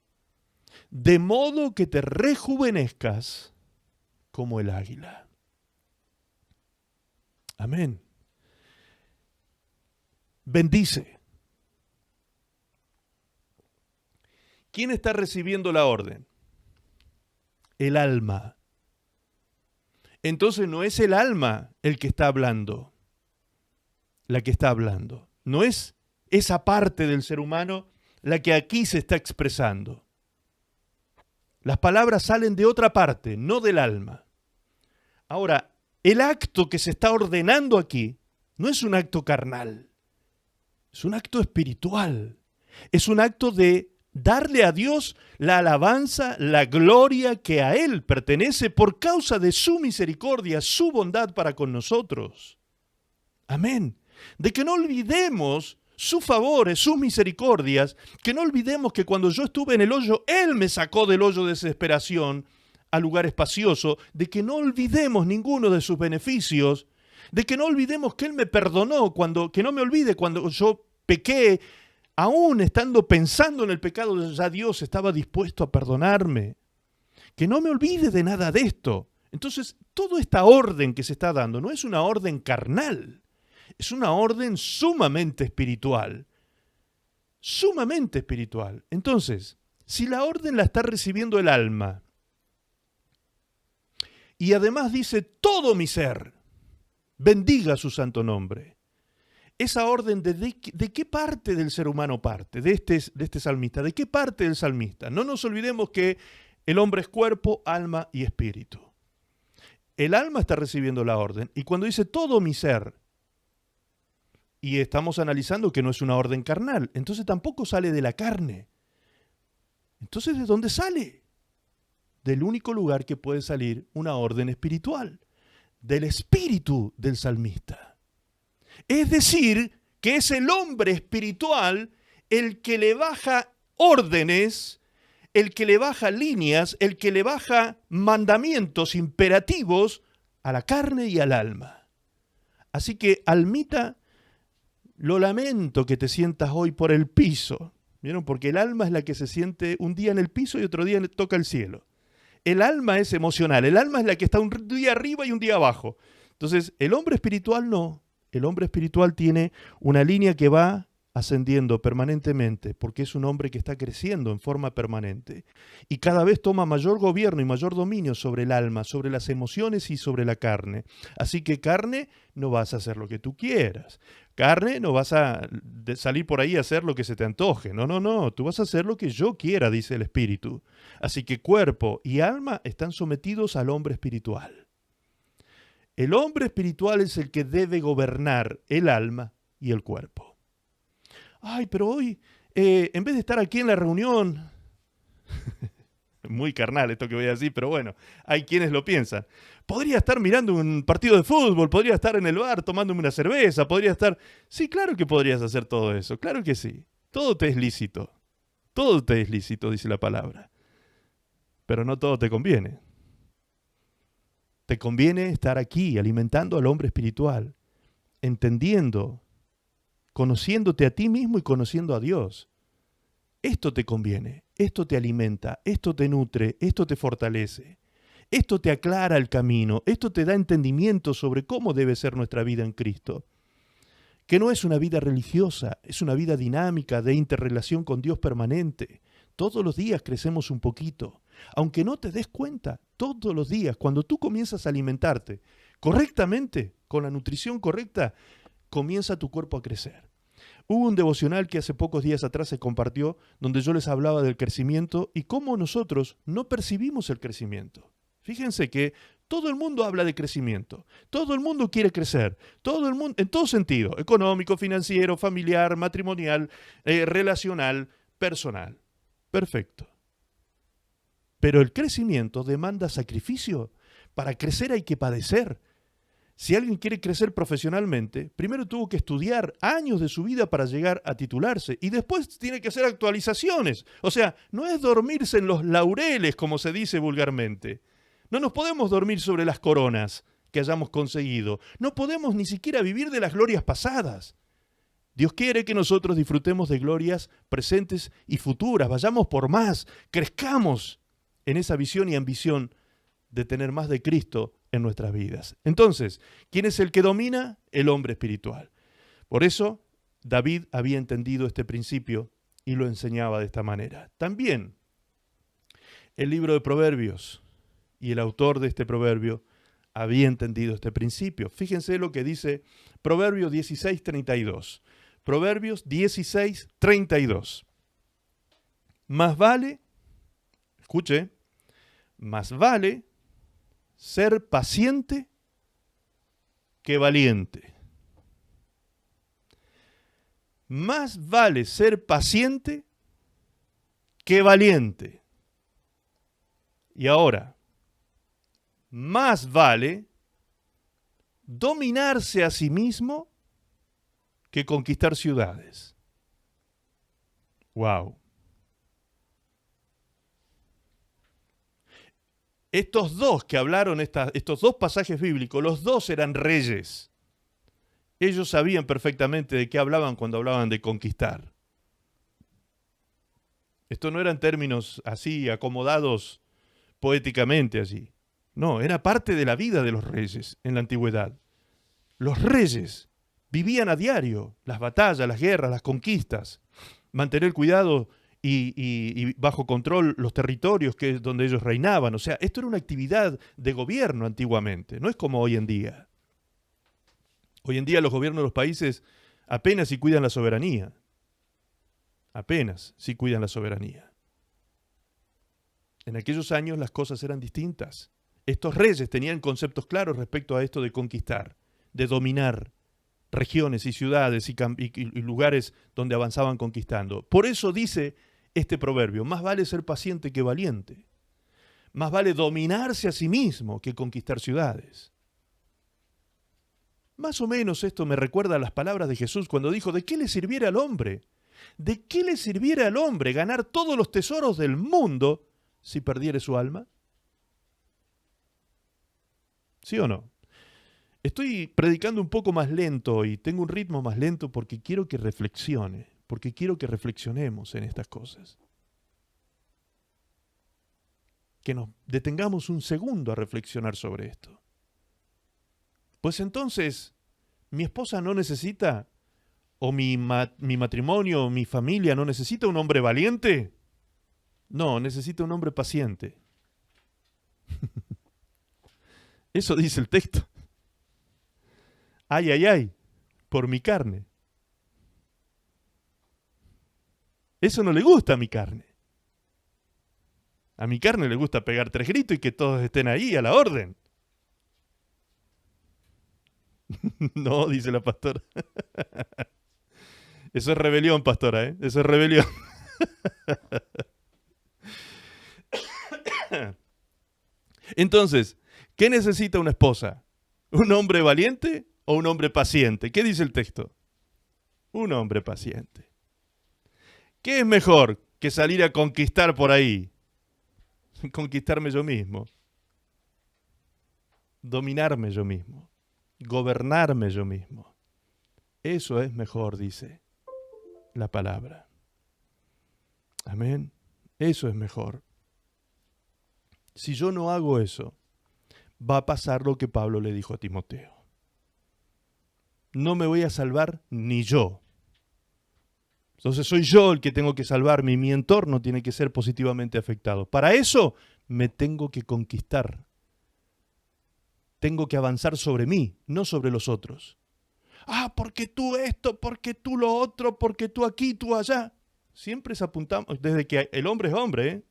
de modo que te rejuvenezcas como el águila. Amén. Bendice. ¿Quién está recibiendo la orden? El alma. Entonces no es el alma el que está hablando, la que está hablando. No es esa parte del ser humano la que aquí se está expresando. Las palabras salen de otra parte, no del alma. Ahora, el acto que se está ordenando aquí no es un acto carnal, es un acto espiritual, es un acto de darle a Dios la alabanza, la gloria que a Él pertenece por causa de su misericordia, su bondad para con nosotros. Amén. De que no olvidemos sus favores, sus misericordias, que no olvidemos que cuando yo estuve en el hoyo, Él me sacó del hoyo de desesperación al lugar espacioso, de que no olvidemos ninguno de sus beneficios, de que no olvidemos que Él me perdonó, que no me olvide cuando yo pequé, aún estando pensando en el pecado, ya Dios estaba dispuesto a perdonarme. Que no me olvide de nada de esto. Entonces, toda esta orden que se está dando no es una orden carnal, es una orden sumamente espiritual. Sumamente espiritual. Entonces, si la orden la está recibiendo el alma, y además dice, todo mi ser, bendiga su santo nombre. Esa orden, ¿de qué parte del ser humano parte? De este salmista. ¿De qué parte del salmista? No nos olvidemos que el hombre es cuerpo, alma y espíritu. El alma está recibiendo la orden. Y cuando dice todo mi ser, y estamos analizando que no es una orden carnal. Entonces tampoco sale de la carne. Entonces, ¿de dónde sale? Del único lugar que puede salir una orden espiritual, del espíritu del salmista. Es decir, que es el hombre espiritual el que le baja órdenes, el que le baja líneas, el que le baja mandamientos imperativos a la carne y al alma. Así que, almita, lo lamento que te sientas hoy por el piso. ¿Vieron? Porque el alma es la que se siente un día en el piso y otro día toca el cielo. El alma es emocional, el alma es la que está un día arriba y un día abajo. Entonces, el hombre espiritual no. El hombre espiritual tiene una línea que va ascendiendo permanentemente, porque es un hombre que está creciendo en forma permanente. Y cada vez toma mayor gobierno y mayor dominio sobre el alma, sobre las emociones y sobre la carne. Así que carne, no vas a hacer lo que tú quieras. Carne, no vas a salir por ahí a hacer lo que se te antoje. No, no, no. Tú vas a hacer lo que yo quiera, dice el Espíritu. Así que cuerpo y alma están sometidos al hombre espiritual. El hombre espiritual es el que debe gobernar el alma y el cuerpo. Ay, pero hoy, en vez de estar aquí en la reunión, muy carnal esto que voy a decir, pero bueno, hay quienes lo piensan. Podría estar mirando un partido de fútbol, podría estar en el bar tomándome una cerveza, podría estar... Sí, claro que podrías hacer todo eso, claro que sí. Todo te es lícito. Todo te es lícito, dice la palabra. Pero no todo te conviene. Te conviene estar aquí alimentando al hombre espiritual, entendiendo, conociéndote a ti mismo y conociendo a Dios. Esto te conviene, esto te alimenta, esto te nutre, esto te fortalece, esto te aclara el camino, esto te da entendimiento sobre cómo debe ser nuestra vida en Cristo. Que no es una vida religiosa, es una vida dinámica de interrelación con Dios permanente. Todos los días crecemos un poquito, aunque no te des cuenta, todos los días, cuando tú comienzas a alimentarte correctamente, con la nutrición correcta, comienza tu cuerpo a crecer. Hubo un devocional que hace pocos días atrás se compartió, donde yo les hablaba del crecimiento y cómo nosotros no percibimos el crecimiento. Fíjense que todo el mundo habla de crecimiento, todo el mundo quiere crecer, todo el mundo, en todo sentido, económico, financiero, familiar, matrimonial, relacional, personal. Perfecto. Pero el crecimiento demanda sacrificio. Para crecer hay que padecer. Si alguien quiere crecer profesionalmente, primero tuvo que estudiar años de su vida para llegar a titularse y después tiene que hacer actualizaciones. O sea, no es dormirse en los laureles, como se dice vulgarmente. No nos podemos dormir sobre las coronas que hayamos conseguido. No podemos ni siquiera vivir de las glorias pasadas. Dios quiere que nosotros disfrutemos de glorias presentes y futuras. Vayamos por más, crezcamos en esa visión y ambición de tener más de Cristo en nuestras vidas. Entonces, ¿quién es el que domina? El hombre espiritual. Por eso, David había entendido este principio y lo enseñaba de esta manera. También, el libro de Proverbios y el autor de este proverbio había entendido este principio. Fíjense lo que dice Proverbios 16:32. Proverbios 16:32. Más vale, escuche, más vale ser paciente que valiente. Más vale ser paciente que valiente. Y ahora, más vale dominarse a sí mismo que conquistar ciudades. ¡Wow! Estos dos que hablaron, estos dos pasajes bíblicos, los dos eran reyes. Ellos sabían perfectamente de qué hablaban cuando hablaban de conquistar. Esto no eran términos así acomodados poéticamente allí. No, era parte de la vida de los reyes en la antigüedad. Los reyes vivían a diario las batallas, las guerras, las conquistas, mantener cuidado y bajo control los territorios donde ellos reinaban. O sea, esto era una actividad de gobierno antiguamente, no es como hoy en día. Hoy en día los gobiernos de los países apenas si cuidan la soberanía. Apenas si cuidan la soberanía. En aquellos años las cosas eran distintas. Estos reyes tenían conceptos claros respecto a esto de conquistar, de dominar. regiones y ciudades y lugares donde avanzaban conquistando. Por eso dice este proverbio, más vale ser paciente que valiente. Más vale dominarse a sí mismo que conquistar ciudades. Más o menos esto me recuerda a las palabras de Jesús cuando dijo, ¿de qué le sirviera al hombre? ¿De qué le sirviera al hombre ganar todos los tesoros del mundo si perdiere su alma? ¿Sí o no? Estoy predicando un poco más lento y tengo un ritmo más lento porque quiero que reflexione, porque quiero que reflexionemos en estas cosas. Que nos detengamos un segundo a reflexionar sobre esto. Pues entonces, mi esposa no necesita, o mi matrimonio, mi familia no necesita un hombre valiente. No, necesita un hombre paciente. Eso dice el texto. Ay, ay, ay, por mi carne. Eso no le gusta a mi carne. A mi carne le gusta pegar 3 gritos y que todos estén ahí a la orden. No, dice la pastora. Eso es rebelión, pastora, ¿eh? Eso es rebelión. Entonces, ¿qué necesita una esposa? ¿Un hombre valiente o un hombre paciente? ¿Qué dice el texto? Un hombre paciente. ¿Qué es mejor que salir a conquistar por ahí? Conquistarme yo mismo. Dominarme yo mismo. Gobernarme yo mismo. Eso es mejor, dice la palabra. Amén. Eso es mejor. Si yo no hago eso, va a pasar lo que Pablo le dijo a Timoteo. No me voy a salvar ni yo. Entonces soy yo el que tengo que salvarme y mi entorno tiene que ser positivamente afectado. Para eso me tengo que conquistar. Tengo que avanzar sobre mí, no sobre los otros. Ah, porque tú esto, porque tú lo otro, porque tú aquí, tú allá. Siempre se apuntamos, desde que el hombre es hombre, ¿eh?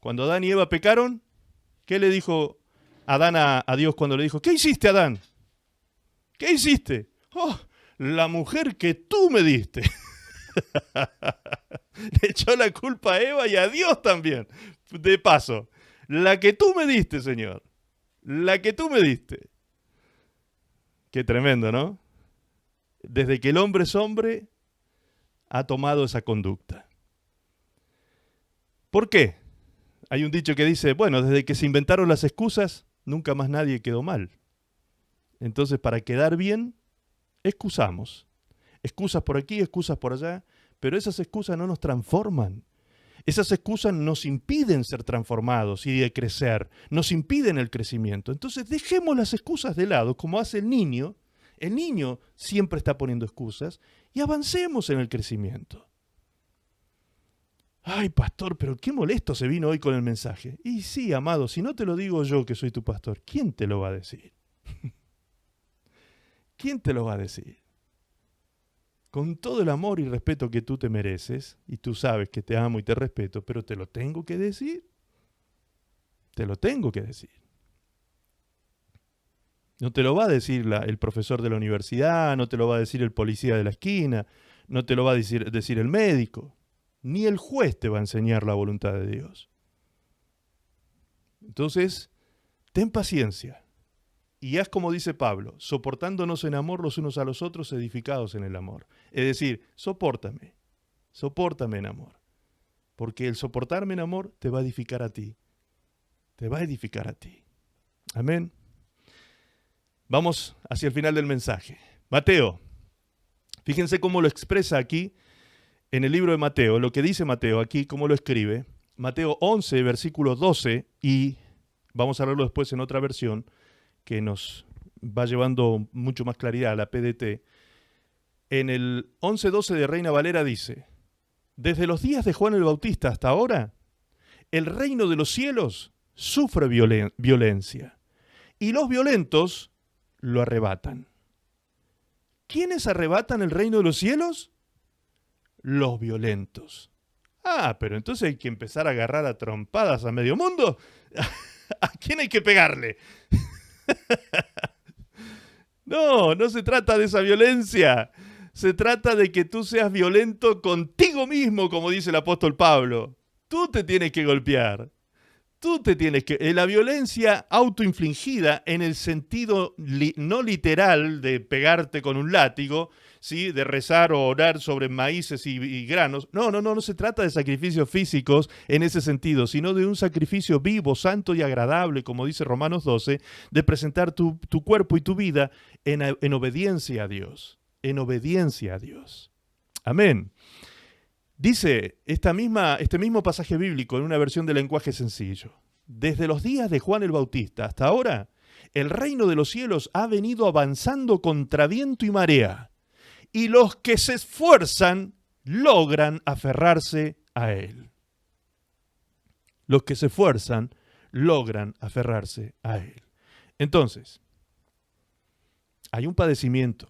Cuando Adán y Eva pecaron, ¿qué le dijo Adán a Dios cuando le dijo, ¿qué hiciste, Adán? ¿Qué hiciste? Oh, la mujer que tú me diste. Le echó la culpa a Eva y a Dios también. De paso, la que tú me diste, Señor. La que tú me diste. Qué tremendo, ¿no? Desde que el hombre es hombre, ha tomado esa conducta. ¿Por qué? Hay un dicho que dice, bueno, desde que se inventaron las excusas, nunca más nadie quedó mal. Entonces, para quedar bien, excusamos. Excusas por aquí, excusas por allá, pero esas excusas no nos transforman. Esas excusas nos impiden ser transformados y de crecer, nos impiden el crecimiento. Entonces dejemos las excusas de lado, como hace el niño. El niño siempre está poniendo excusas y avancemos en el crecimiento. Ay, pastor, pero qué molesto se vino hoy con el mensaje. Y sí, amado, si no te lo digo yo que soy tu pastor, ¿quién te lo va a decir? ¿Quién te lo va a decir? Con todo el amor y respeto que tú te mereces, y tú sabes que te amo y te respeto, pero te lo tengo que decir. Te lo tengo que decir. No te lo va a decir el profesor de la universidad, no te lo va a decir el policía de la esquina, no te lo va a decir el médico, ni el juez te va a enseñar la voluntad de Dios. Entonces, ten paciencia. Y haz como dice Pablo, soportándonos en amor los unos a los otros, edificados en el amor. Es decir, sopórtame en amor. Porque el soportarme en amor te va a edificar a ti. Te va a edificar a ti. Amén. Vamos hacia el final del mensaje. Mateo. Fíjense cómo lo expresa aquí en el libro de Mateo, lo que dice Mateo aquí, cómo lo escribe. Mateo 11, versículo 12, y vamos a leerlo después en otra versión, que nos va llevando mucho más claridad a la PDT. En el 11:12 de Reina Valera dice, desde los días de Juan el Bautista hasta ahora, el reino de los cielos sufre violencia y los violentos lo arrebatan. ¿Quiénes arrebatan el reino de los cielos? Los violentos. Ah, pero entonces hay que empezar a agarrar a trompadas a medio mundo. ¿A quién hay que pegarle? No, no se trata de esa violencia. Se trata de que tú seas violento contigo mismo, como dice el apóstol Pablo. Tú te tienes que golpear. Tú te tienes que... La violencia autoinfligida en el sentido no literal de pegarte con un látigo, ¿sí? De rezar o orar sobre maíces y granos. No se trata de sacrificios físicos en ese sentido, sino de un sacrificio vivo, santo y agradable, como dice Romanos 12, de presentar tu cuerpo y tu vida en obediencia a Dios. En obediencia a Dios. Amén. Dice este mismo pasaje bíblico en una versión de lenguaje sencillo. Desde los días de Juan el Bautista hasta ahora, el reino de los cielos ha venido avanzando contra viento y marea, y los que se esfuerzan logran aferrarse a él. Los que se esfuerzan logran aferrarse a él. Entonces, hay un padecimiento,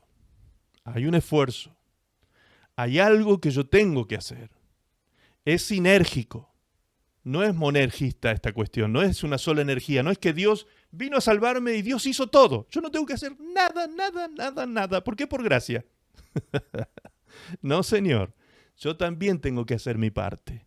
hay un esfuerzo, hay algo que yo tengo que hacer. Es sinérgico. No es monergista esta cuestión. No es una sola energía. No es que Dios vino a salvarme y Dios hizo todo. Yo no tengo que hacer nada. ¿Por qué? Por gracia. No, Señor. Yo también tengo que hacer mi parte.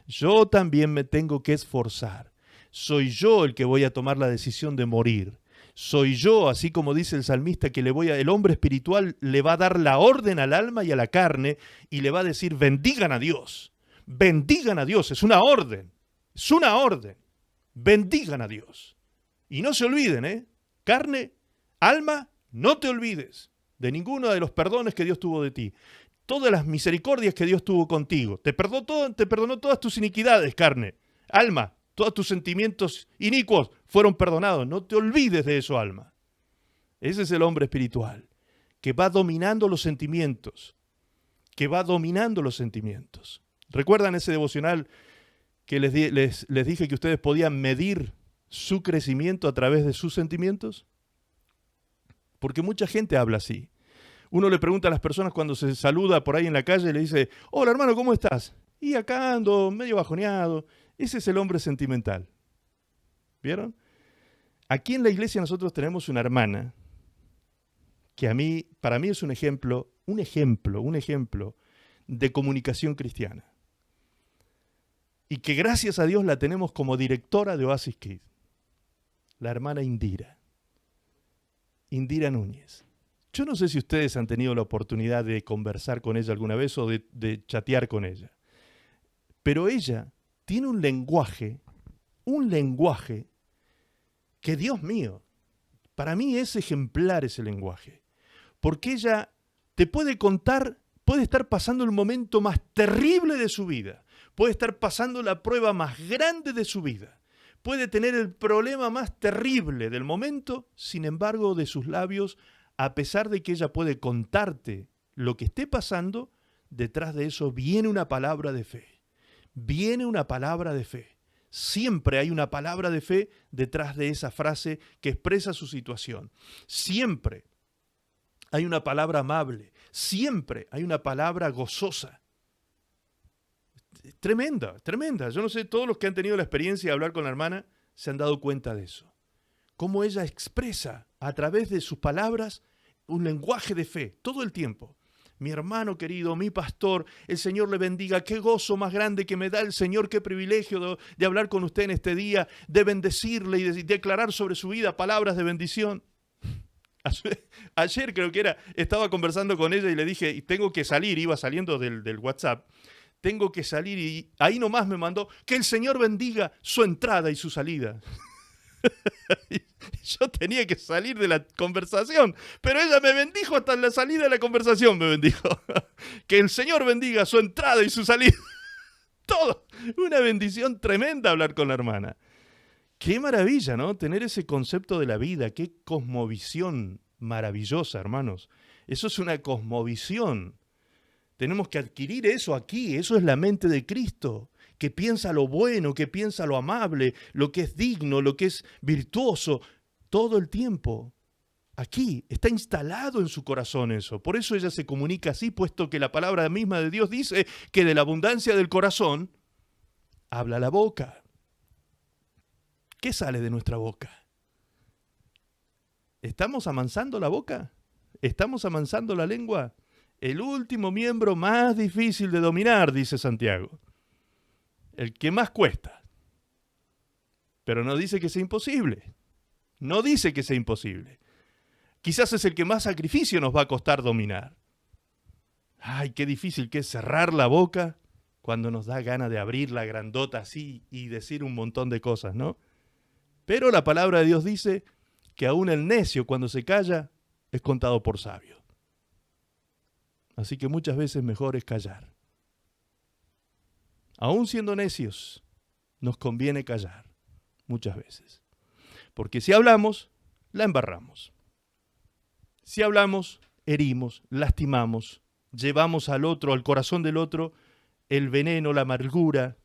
Yo también me tengo que esforzar. Soy yo el que voy a tomar la decisión de morir. Soy yo, así como dice el salmista, que el hombre espiritual le va a dar la orden al alma y a la carne y le va a decir, bendigan a Dios. Bendigan a Dios, es una orden. Es una orden. Bendigan a Dios. Y no se olviden, carne, alma, no te olvides de ninguno de los perdones que Dios tuvo de ti. Todas las misericordias que Dios tuvo contigo. Te perdonó todas tus iniquidades, carne, alma. Todos tus sentimientos inicuos fueron perdonados. No te olvides de eso, alma. Ese es el hombre espiritual, que va dominando los sentimientos. ¿Recuerdan ese devocional que les dije que ustedes podían medir su crecimiento a través de sus sentimientos? Porque mucha gente habla así. Uno le pregunta a las personas cuando se saluda por ahí en la calle y le dice, hola hermano, ¿cómo estás? Y acá ando medio bajoneado. Ese es el hombre sentimental. ¿Vieron? Aquí en la iglesia nosotros tenemos una hermana que para mí es un ejemplo de comunicación cristiana. Y que gracias a Dios la tenemos como directora de Oasis Kids. La hermana Indira Núñez. Yo no sé si ustedes han tenido la oportunidad de conversar con ella alguna vez o de chatear con ella. Pero ella tiene un lenguaje que, Dios mío, para mí es ejemplar ese lenguaje. Porque ella te puede contar, puede estar pasando el momento más terrible de su vida, puede estar pasando la prueba más grande de su vida, puede tener el problema más terrible del momento, sin embargo, de sus labios, a pesar de que ella puede contarte lo que esté pasando, detrás de eso viene una palabra de fe. Viene una palabra de fe. Siempre hay una palabra de fe detrás de esa frase que expresa su situación. Siempre hay una palabra amable. Siempre hay una palabra gozosa. Tremenda. Yo no sé, todos los que han tenido la experiencia de hablar con la hermana se han dado cuenta de eso. Cómo ella expresa a través de sus palabras un lenguaje de fe todo el tiempo. Mi hermano querido, mi pastor, el Señor le bendiga. Qué gozo más grande que me da el Señor, qué privilegio de hablar con usted en este día, de bendecirle y de declarar sobre su vida palabras de bendición. Ayer creo que estaba conversando con ella y le dije, tengo que salir, iba saliendo del WhatsApp, tengo que salir y ahí nomás me mandó, que el Señor bendiga su entrada y su salida. Yo tenía que salir de la conversación, pero ella me bendijo hasta la salida de la conversación, me bendijo. Que el Señor bendiga su entrada y su salida. Todo. Una bendición tremenda hablar con la hermana. Qué maravilla, ¿no? Tener ese concepto de la vida, qué cosmovisión maravillosa, hermanos. Eso es una cosmovisión. Tenemos que adquirir eso aquí, eso es la mente de Cristo, que piensa lo bueno, que piensa lo amable, lo que es digno, lo que es virtuoso, todo el tiempo. Aquí está instalado en su corazón eso. Por eso ella se comunica así, puesto que la palabra misma de Dios dice que de la abundancia del corazón habla la boca. ¿Qué sale de nuestra boca? ¿Estamos amansando la boca? ¿Estamos amansando la lengua? El último miembro más difícil de dominar, dice Santiago. El que más cuesta. Pero no dice que sea imposible. No dice que sea imposible. Quizás es el que más sacrificio nos va a costar dominar. Ay, qué difícil que es cerrar la boca cuando nos da ganas de abrir la grandota así y decir un montón de cosas, ¿no? Pero la palabra de Dios dice que aún el necio cuando se calla es contado por sabio. Así que muchas veces mejor es callar. Aún siendo necios, nos conviene callar, muchas veces. Porque si hablamos, la embarramos. Si hablamos, herimos, lastimamos, llevamos al otro, al corazón del otro, el veneno, la amargura.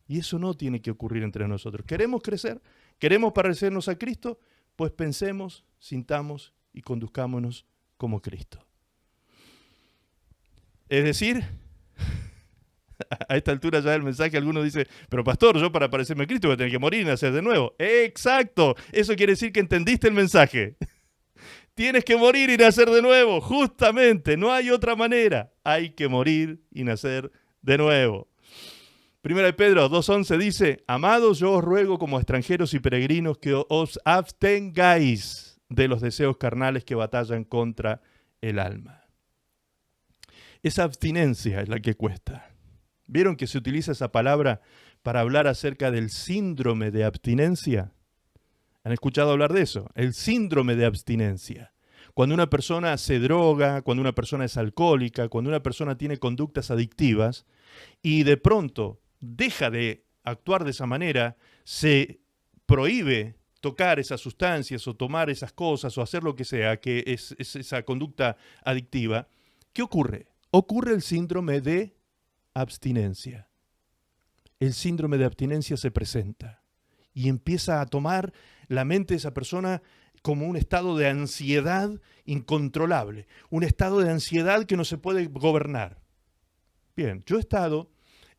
Y eso no tiene que ocurrir entre nosotros. ¿Queremos crecer? ¿Queremos parecernos a Cristo? Pues pensemos, sintamos y conduzcámonos como Cristo. Es decir, a esta altura ya del mensaje alguno dice, pero pastor, yo para parecerme a Cristo voy a tener que morir y nacer de nuevo. ¡Exacto! Eso quiere decir que entendiste el mensaje. Tienes que morir y nacer de nuevo, justamente, no hay otra manera. Hay que morir y nacer de nuevo. Primera de Pedro 2:11 dice, amados, yo os ruego como extranjeros y peregrinos que os abstengáis de los deseos carnales que batallan contra el alma. Esa abstinencia es la que cuesta. ¿Vieron que se utiliza esa palabra para hablar acerca del síndrome de abstinencia? ¿Han escuchado hablar de eso? El síndrome de abstinencia. Cuando una persona se droga, cuando una persona es alcohólica, cuando una persona tiene conductas adictivas y de pronto deja de actuar de esa manera, se prohíbe tocar esas sustancias o tomar esas cosas o hacer lo que sea, que es esa conducta adictiva, ¿qué ocurre? Ocurre el síndrome de abstinencia. El síndrome de abstinencia se presenta y empieza a tomar la mente de esa persona como un estado de ansiedad incontrolable, un estado de ansiedad que no se puede gobernar. Bien, yo he estado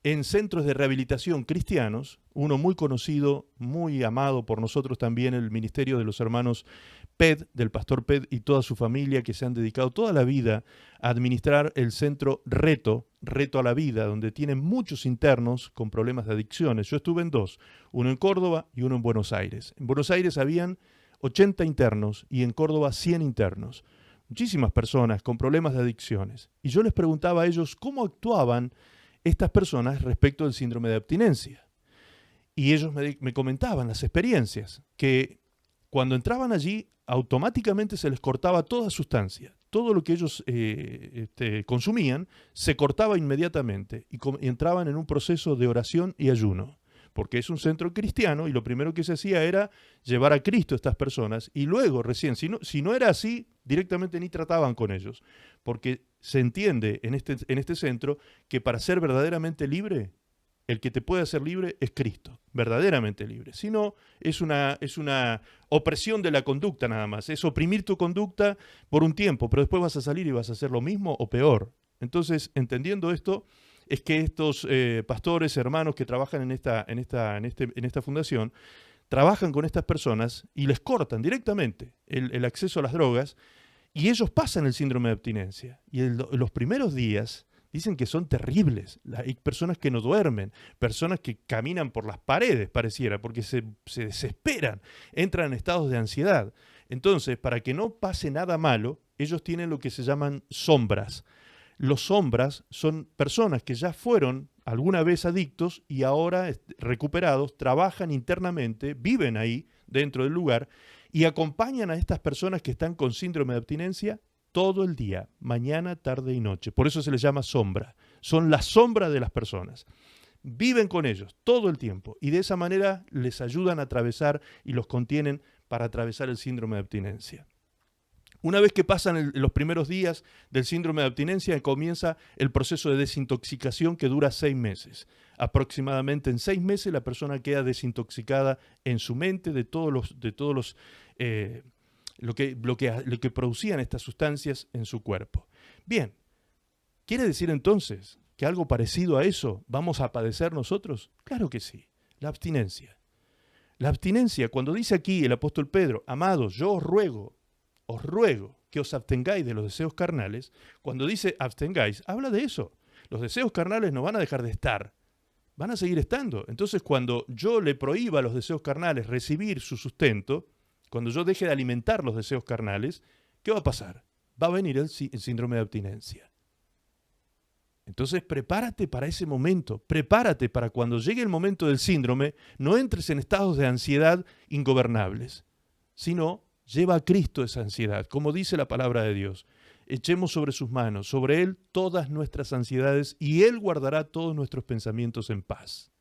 en centros de rehabilitación cristianos, uno muy conocido, muy amado por nosotros también, el ministerio de los hermanos Ped, del pastor Ped y toda su familia que se han dedicado toda la vida a administrar el centro Reto a la Vida, donde tienen muchos internos con problemas de adicciones. Yo estuve en dos, uno en Córdoba y uno en Buenos Aires. En Buenos Aires habían 80 internos y en Córdoba 100 internos. Muchísimas personas con problemas de adicciones. Y yo les preguntaba a ellos cómo actuaban estas personas respecto del síndrome de abstinencia. Y ellos me comentaban las experiencias, que cuando entraban allí automáticamente se les cortaba toda sustancia. Todo lo que ellos consumían se cortaba inmediatamente y entraban en un proceso de oración y ayuno. Porque es un centro cristiano y lo primero que se hacía era llevar a Cristo a estas personas y luego recién, si no era así, directamente ni trataban con ellos. Porque se entiende en este centro que para ser verdaderamente libre, el que te puede hacer libre es Cristo, verdaderamente libre. Si no, es una opresión de la conducta nada más, es oprimir tu conducta por un tiempo, pero después vas a salir y vas a hacer lo mismo o peor. Entonces, entendiendo esto, es que estos pastores, hermanos que trabajan en esta fundación, trabajan con estas personas y les cortan directamente el acceso a las drogas y ellos pasan el síndrome de abstinencia. Y los primeros días dicen que son terribles. Hay personas que no duermen, personas que caminan por las paredes, pareciera, porque se desesperan, entran en estados de ansiedad. Entonces, para que no pase nada malo, ellos tienen lo que se llaman sombras. Los sombras son personas que ya fueron alguna vez adictos y ahora recuperados, trabajan internamente, viven ahí dentro del lugar y acompañan a estas personas que están con síndrome de abstinencia todo el día, mañana, tarde y noche. Por eso se les llama sombra. Son la sombra de las personas. Viven con ellos todo el tiempo y de esa manera les ayudan a atravesar y los contienen para atravesar el síndrome de abstinencia. Una vez que pasan los primeros días del síndrome de abstinencia, comienza el proceso de desintoxicación que dura 6 meses. Aproximadamente en 6 meses la persona queda desintoxicada en su mente de lo que producían estas sustancias en su cuerpo. Bien, ¿quiere decir entonces que algo parecido a eso vamos a padecer nosotros? Claro que sí, la abstinencia. La abstinencia, cuando dice aquí el apóstol Pedro, amados, yo os ruego que os abstengáis de los deseos carnales, cuando dice abstengáis, habla de eso. Los deseos carnales no van a dejar de estar, van a seguir estando. Entonces, cuando yo le prohíba a los deseos carnales recibir su sustento, cuando yo deje de alimentar los deseos carnales, ¿qué va a pasar? Va a venir el síndrome de abstinencia. Entonces, prepárate para ese momento. Prepárate para cuando llegue el momento del síndrome, no entres en estados de ansiedad ingobernables, sino lleva a Cristo esa ansiedad, como dice la palabra de Dios. Echemos sobre sus manos, sobre Él todas nuestras ansiedades, y Él guardará todos nuestros pensamientos en paz.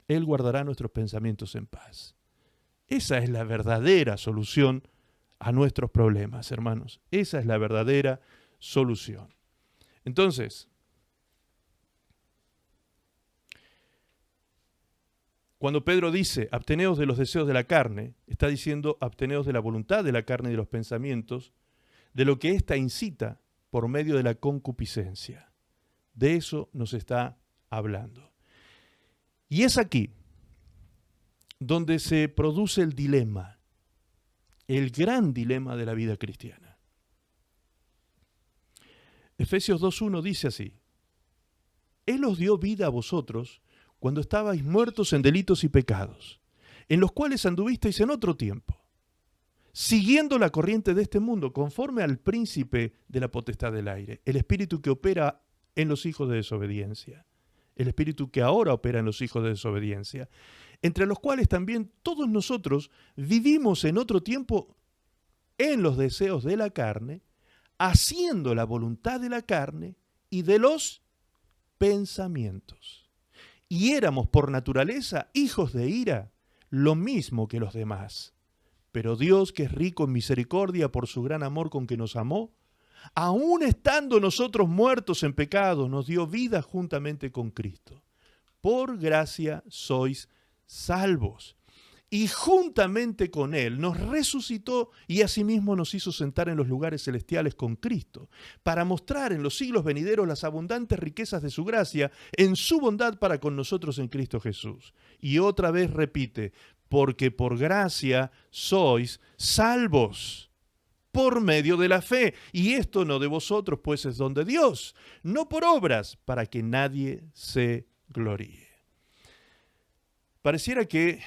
Él guardará nuestros pensamientos en paz. Esa es la verdadera solución a nuestros problemas, hermanos. Esa es la verdadera solución. Entonces, cuando Pedro dice, absteneos de los deseos de la carne, está diciendo, absteneos de la voluntad de la carne y de los pensamientos, de lo que ésta incita por medio de la concupiscencia. De eso nos está hablando. Y es aquí donde se produce el dilema, el gran dilema de la vida cristiana. Efesios 2:1 dice así: Él os dio vida a vosotros cuando estabais muertos en delitos y pecados, en los cuales anduvisteis en otro tiempo, siguiendo la corriente de este mundo, conforme al príncipe de la potestad del aire, el espíritu que opera en los hijos de desobediencia, el espíritu que ahora opera en los hijos de desobediencia, entre los cuales también todos nosotros vivimos en otro tiempo en los deseos de la carne, haciendo la voluntad de la carne y de los pensamientos. Y éramos por naturaleza hijos de ira, lo mismo que los demás. Pero Dios, que es rico en misericordia por su gran amor con que nos amó, aun estando nosotros muertos en pecado, nos dio vida juntamente con Cristo. Por gracia sois salvos. Y juntamente con Él nos resucitó y asimismo nos hizo sentar en los lugares celestiales con Cristo, para mostrar en los siglos venideros las abundantes riquezas de su gracia en su bondad para con nosotros en Cristo Jesús. Y otra vez repite, porque por gracia sois salvos, por medio de la fe. Y esto no de vosotros, pues es don de Dios, no por obras, para que nadie se gloríe. Pareciera que,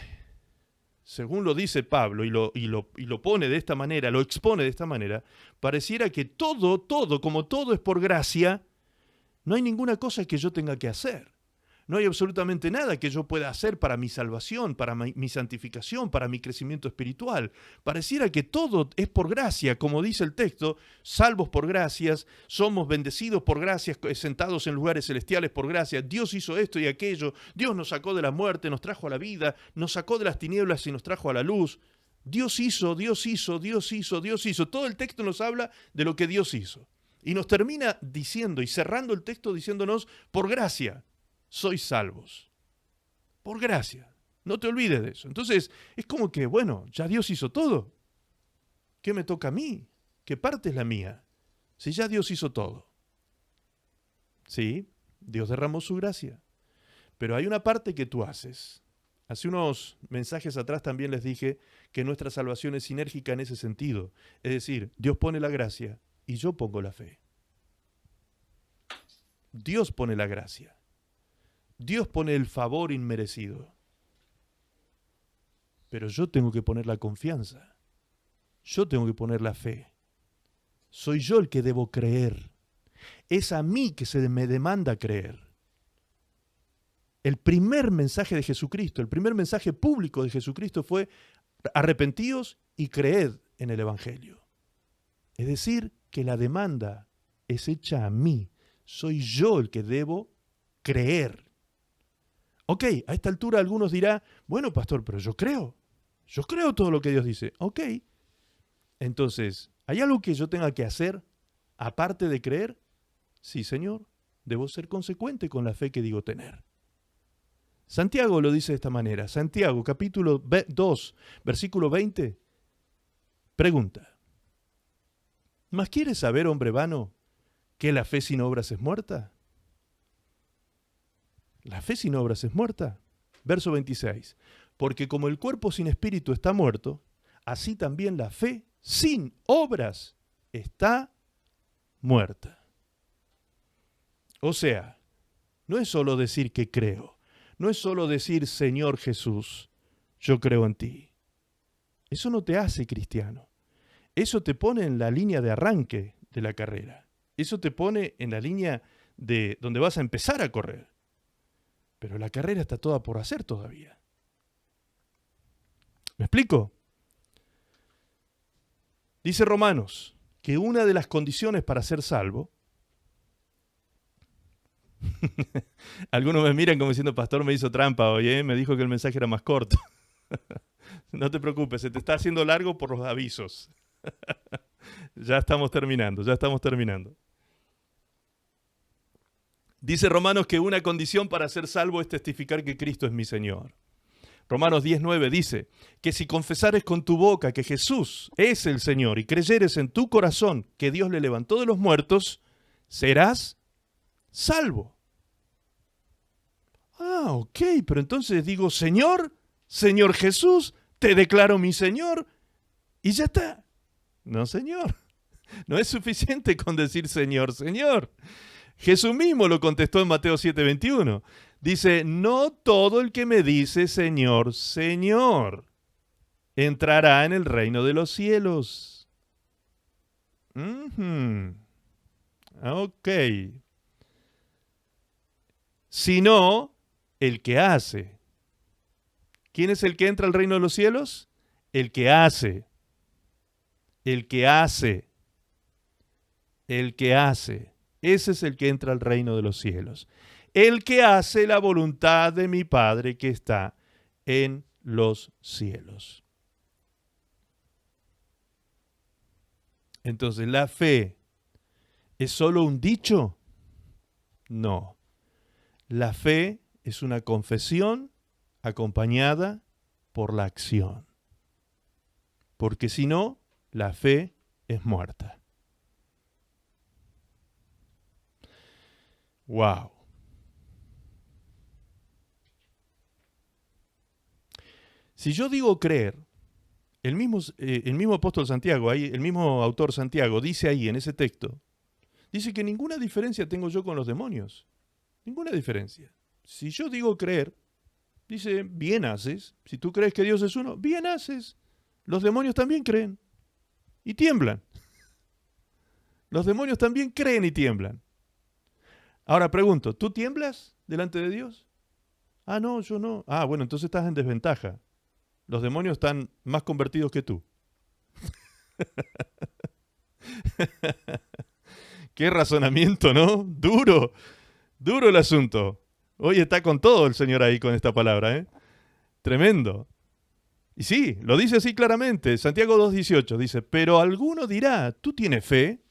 según lo dice Pablo y lo pone de esta manera, lo expone de esta manera, pareciera que todo, como todo es por gracia, no hay ninguna cosa que yo tenga que hacer. No hay absolutamente nada que yo pueda hacer para mi salvación, para mi santificación, para mi crecimiento espiritual. Pareciera que todo es por gracia, como dice el texto, salvos por gracias, somos bendecidos por gracias, sentados en lugares celestiales por gracia. Dios hizo esto y aquello, Dios nos sacó de la muerte, nos trajo a la vida, nos sacó de las tinieblas y nos trajo a la luz. Dios hizo, Dios hizo, Dios hizo, Dios hizo. Todo el texto nos habla de lo que Dios hizo. Y nos termina diciendo y cerrando el texto diciéndonos, por gracia sois salvos. Por gracia. No te olvides de eso. Entonces, es como que, bueno, ya Dios hizo todo. ¿Qué me toca a mí? ¿Qué parte es la mía? Si ya Dios hizo todo. Sí, Dios derramó su gracia. Pero hay una parte que tú haces. Hace unos mensajes atrás también les dije que nuestra salvación es sinérgica en ese sentido. Es decir, Dios pone la gracia y yo pongo la fe. Dios pone la gracia. Dios pone el favor inmerecido. Pero yo tengo que poner la confianza. Yo tengo que poner la fe. Soy yo el que debo creer. Es a mí que se me demanda creer. El primer mensaje de Jesucristo, el primer mensaje público de Jesucristo fue: arrepentíos y creed en el Evangelio. Es decir, que la demanda es hecha a mí. Soy yo el que debo creer. Ok, a esta altura algunos dirán, bueno, pastor, pero yo creo todo lo que Dios dice. Ok, entonces, ¿hay algo que yo tenga que hacer aparte de creer? Sí, Señor, debo ser consecuente con la fe que digo tener. Santiago lo dice de esta manera. Santiago, capítulo 2, versículo 20, pregunta: ¿mas quieres saber, hombre vano, que la fe sin obras es muerta? La fe sin obras es muerta. Verso 26. Porque como el cuerpo sin espíritu está muerto, así también la fe sin obras está muerta. O sea, no es solo decir que creo, no es solo decir, Señor Jesús, yo creo en ti. Eso no te hace cristiano. Eso te pone en la línea de arranque de la carrera. Eso te pone en la línea de donde vas a empezar a correr. Pero la carrera está toda por hacer todavía. ¿Me explico? Dice Romanos que una de las condiciones para ser salvo, algunos me miran como diciendo, pastor, me hizo trampa hoy, ¿eh? Me dijo que el mensaje era más corto. No te preocupes, se te está haciendo largo por los avisos. Ya estamos terminando. Dice Romanos que una condición para ser salvo es testificar que Cristo es mi Señor. Romanos 10:9 dice que si confesares con tu boca que Jesús es el Señor y creyeres en tu corazón que Dios le levantó de los muertos, serás salvo. Ah, ok, pero entonces digo, Señor Jesús, te declaro mi Señor y ya está. No, Señor, no es suficiente con decir Señor. Jesús mismo lo contestó en Mateo 7:21. Dice, no todo el que me dice Señor, Señor, entrará en el reino de los cielos. Ok. Sino el que hace. ¿Quién es el que entra al reino de los cielos? El que hace. El que hace. El que hace. Ese es el que entra al reino de los cielos. El que hace la voluntad de mi Padre que está en los cielos. Entonces, ¿la fe es solo un dicho? No. La fe es una confesión acompañada por la acción. Porque si no, la fe es muerta. ¡Wow! Si yo digo creer, el mismo apóstol Santiago, ahí, el mismo autor Santiago, dice ahí en ese texto, dice que ninguna diferencia tengo yo con los demonios. Ninguna diferencia. Si yo digo creer, dice, bien haces. Si tú crees que Dios es uno, bien haces. Los demonios también creen y tiemblan. Los demonios también creen y tiemblan. Ahora pregunto, ¿tú tiemblas delante de Dios? Ah, no, yo no. Ah, bueno, entonces estás en desventaja. Los demonios están más convertidos que tú. Qué razonamiento, ¿no? Duro el asunto. Hoy está con todo el Señor ahí con esta palabra, ¿eh? Tremendo. Y sí, lo dice así claramente. Santiago 2:18 dice, pero alguno dirá, tú tienes fe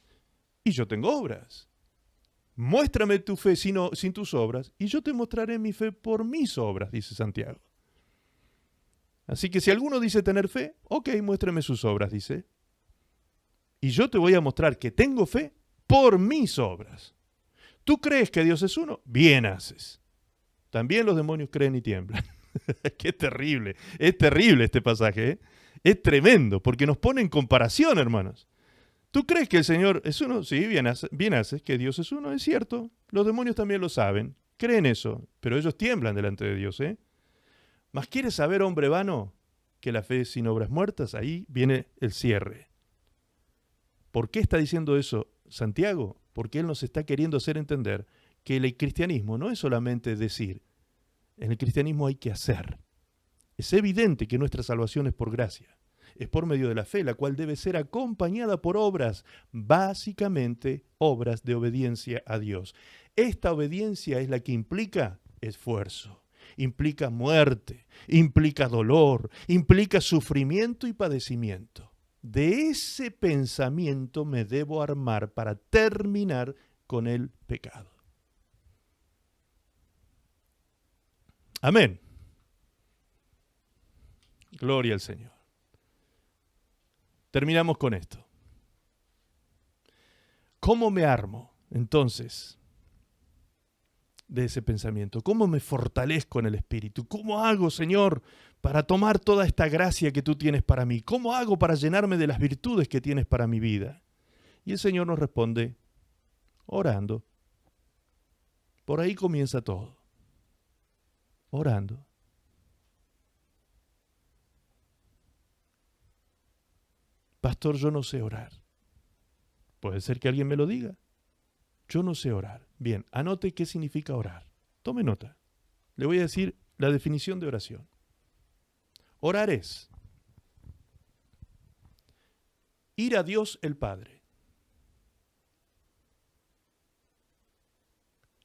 y yo tengo obras. Muéstrame tu fe sin tus obras y yo te mostraré mi fe por mis obras, dice Santiago. Así que si alguno dice tener fe, ok, muéstrame sus obras, dice. Y yo te voy a mostrar que tengo fe por mis obras. ¿Tú crees que Dios es uno? Bien haces. También los demonios creen y tiemblan. Qué terrible. Es terrible este pasaje, ¿eh? Es tremendo, porque nos pone en comparación, hermanos. ¿Tú crees que el Señor es uno? Sí, bien haces que Dios es uno, es cierto. Los demonios también lo saben, creen eso, pero ellos tiemblan delante de Dios, ¿eh? ¿Mas quieres saber, hombre vano, que la fe es sin obras muertas? Ahí viene el cierre. ¿Por qué está diciendo eso Santiago? Porque él nos está queriendo hacer entender que el cristianismo no es solamente decir, en el cristianismo hay que hacer. Es evidente que nuestra salvación es por gracia, es por medio de la fe, la cual debe ser acompañada por obras, básicamente obras de obediencia a Dios. Esta obediencia es la que implica esfuerzo, implica muerte, implica dolor, implica sufrimiento y padecimiento. De ese pensamiento me debo armar para terminar con el pecado. Amén. Gloria al Señor. Terminamos con esto. ¿Cómo me armo, entonces, de ese pensamiento? ¿Cómo me fortalezco en el Espíritu? ¿Cómo hago, Señor, para tomar toda esta gracia que tú tienes para mí? ¿Cómo hago para llenarme de las virtudes que tienes para mi vida? Y el Señor nos responde, orando. Por ahí comienza todo. Orando. Pastor, yo no sé orar. Puede ser que alguien me lo diga. Yo no sé orar. Bien, anote qué significa orar. Tome nota. Le voy a decir la definición de oración. Orar es ir a Dios el Padre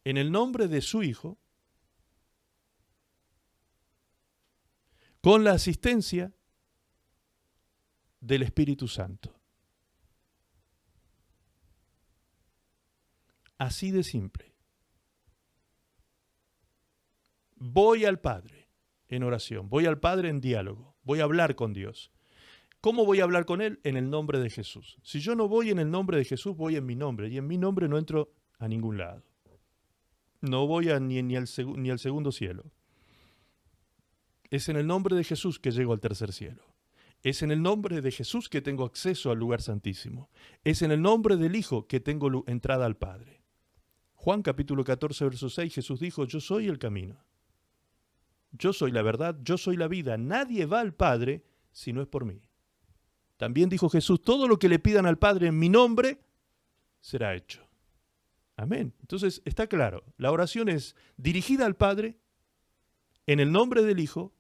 en el nombre de su Hijo, con la asistencia del Espíritu Santo. Así de simple. Voy al Padre en oración, voy al Padre en diálogo, voy a hablar con Dios. ¿Cómo voy a hablar con Él? En el nombre de Jesús. Si yo no voy en el nombre de Jesús, voy en mi nombre, y en mi nombre no entro a ningún lado. No voy ni al segundo cielo. Es en el nombre de Jesús que llego al tercer cielo. Es en el nombre de Jesús que tengo acceso al lugar santísimo. Es en el nombre del Hijo que tengo entrada al Padre. Juan capítulo 14, verso 6, Jesús dijo, yo soy el camino. Yo soy la verdad, yo soy la vida. Nadie va al Padre si no es por mí. También dijo Jesús, todo lo que le pidan al Padre en mi nombre será hecho. Amén. Entonces está claro, la oración es dirigida al Padre en el nombre del Hijo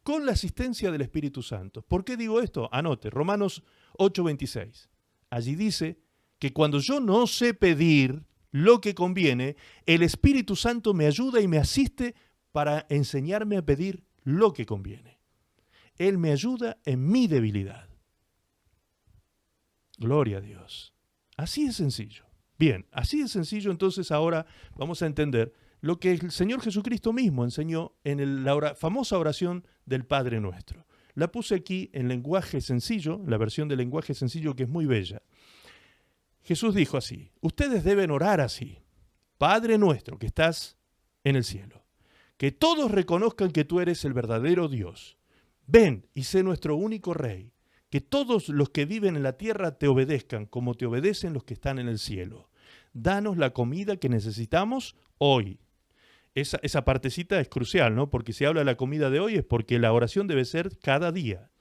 con la asistencia del Espíritu Santo. ¿Por qué digo esto? Anote, Romanos 8:26. Allí dice que cuando yo no sé pedir lo que conviene, el Espíritu Santo me ayuda y me asiste para enseñarme a pedir lo que conviene. Él me ayuda en mi debilidad. Gloria a Dios. Así es sencillo. Bien, así de sencillo, entonces ahora vamos a entender lo que el Señor Jesucristo mismo enseñó en la famosa oración del Padre Nuestro. La puse aquí en lenguaje sencillo, la versión del lenguaje sencillo que es muy bella. Jesús dijo así, ustedes deben orar así, Padre Nuestro que estás en el cielo, que todos reconozcan que tú eres el verdadero Dios. Ven y sé nuestro único Rey, que todos los que viven en la tierra te obedezcan como te obedecen los que están en el cielo. Danos la comida que necesitamos hoy. Esa partecita es crucial, ¿no? Porque si habla de la comida de hoy es porque la oración debe ser cada día.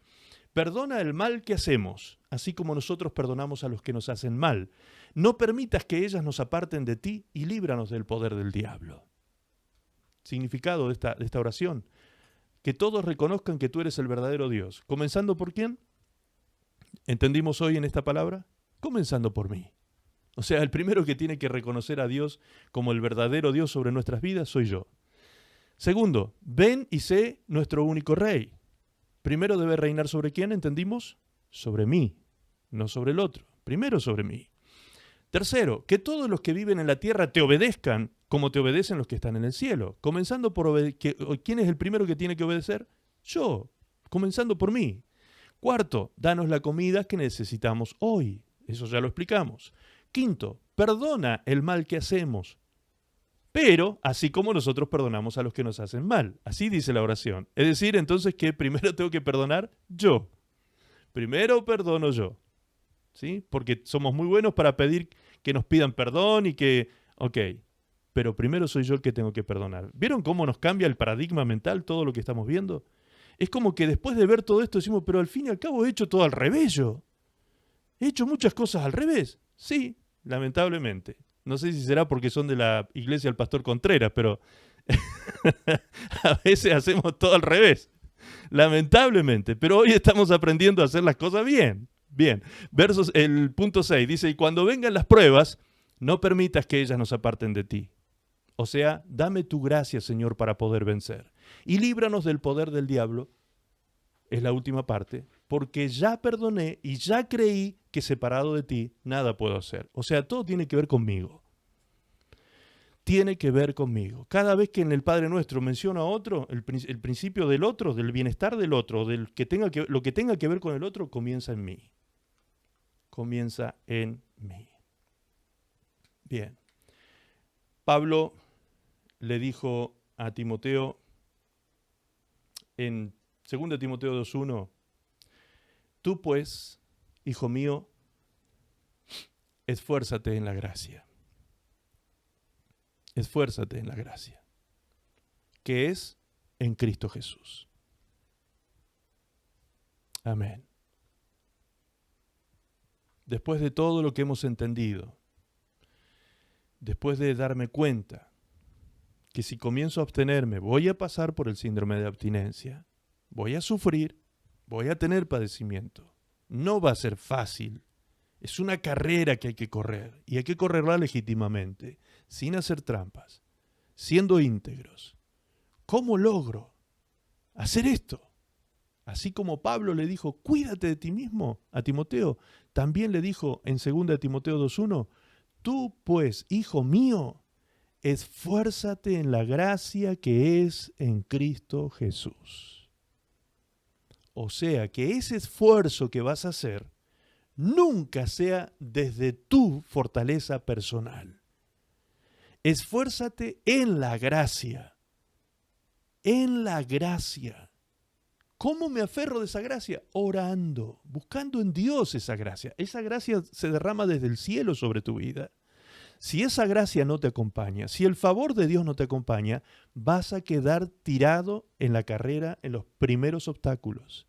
Perdona el mal que hacemos, así como nosotros perdonamos a los que nos hacen mal. No permitas que ellas nos aparten de ti y líbranos del poder del diablo. Significado de esta oración. Que todos reconozcan que tú eres el verdadero Dios. ¿Comenzando por quién? ¿Entendimos hoy en esta palabra? Comenzando por mí. O sea, el primero que tiene que reconocer a Dios como el verdadero Dios sobre nuestras vidas soy yo. Segundo, ven y sé nuestro único Rey. Primero debe reinar sobre quién, ¿entendimos? Sobre mí, no sobre el otro. Primero sobre mí. Tercero, que todos los que viven en la tierra te obedezcan como te obedecen los que están en el cielo. Comenzando por ¿quién es el primero que tiene que obedecer? Yo, comenzando por mí. Cuarto, danos la comida que necesitamos hoy. Eso ya lo explicamos. Quinto, perdona el mal que hacemos, pero así como nosotros perdonamos a los que nos hacen mal. Así dice la oración. Es decir, entonces que primero tengo que perdonar yo. Primero perdono yo. ¿Sí? Porque somos muy buenos para pedir que nos pidan perdón y que, ok, pero primero soy yo el que tengo que perdonar. ¿Vieron cómo nos cambia el paradigma mental todo lo que estamos viendo? Es como que después de ver todo esto decimos, pero al fin y al cabo he hecho todo al revés yo. ¿He hecho muchas cosas al revés? Sí, lamentablemente. No sé si será porque son de la iglesia del Pastor Contreras, pero a veces hacemos todo al revés. Lamentablemente. Pero hoy estamos aprendiendo a hacer las cosas bien. Bien. El punto 6 dice, y cuando vengan las pruebas, no permitas que ellas nos aparten de ti. O sea, dame tu gracia, Señor, para poder vencer. Y líbranos del poder del diablo. Es la última parte. Porque ya perdoné y ya creí que separado de ti nada puedo hacer. O sea, todo tiene que ver conmigo. Tiene que ver conmigo. Cada vez que en el Padre Nuestro menciono a otro, el principio del otro, del bienestar del otro, lo que tenga que ver con el otro, comienza en mí. Comienza en mí. Bien. Pablo le dijo a Timoteo en 2 Timoteo 2:1, tú pues, hijo mío, esfuérzate en la gracia. Esfuérzate en la gracia, que es en Cristo Jesús. Amén. Después de todo lo que hemos entendido, después de darme cuenta que si comienzo a abstenerme voy a pasar por el síndrome de abstinencia, voy a sufrir, voy a tener padecimiento, no va a ser fácil. Es una carrera que hay que correr y hay que correrla legítimamente, sin hacer trampas, siendo íntegros. ¿Cómo logro hacer esto? Así como Pablo le dijo, cuídate de ti mismo a Timoteo, también le dijo en 2 Timoteo 2:1, tú pues, hijo mío, esfuérzate en la gracia que es en Cristo Jesús. O sea, que ese esfuerzo que vas a hacer nunca sea desde tu fortaleza personal. Esfuérzate en la gracia. En la gracia. ¿Cómo me aferro de esa gracia? Orando, buscando en Dios esa gracia. Esa gracia se derrama desde el cielo sobre tu vida. Si esa gracia no te acompaña, si el favor de Dios no te acompaña, vas a quedar tirado en la carrera en los primeros obstáculos.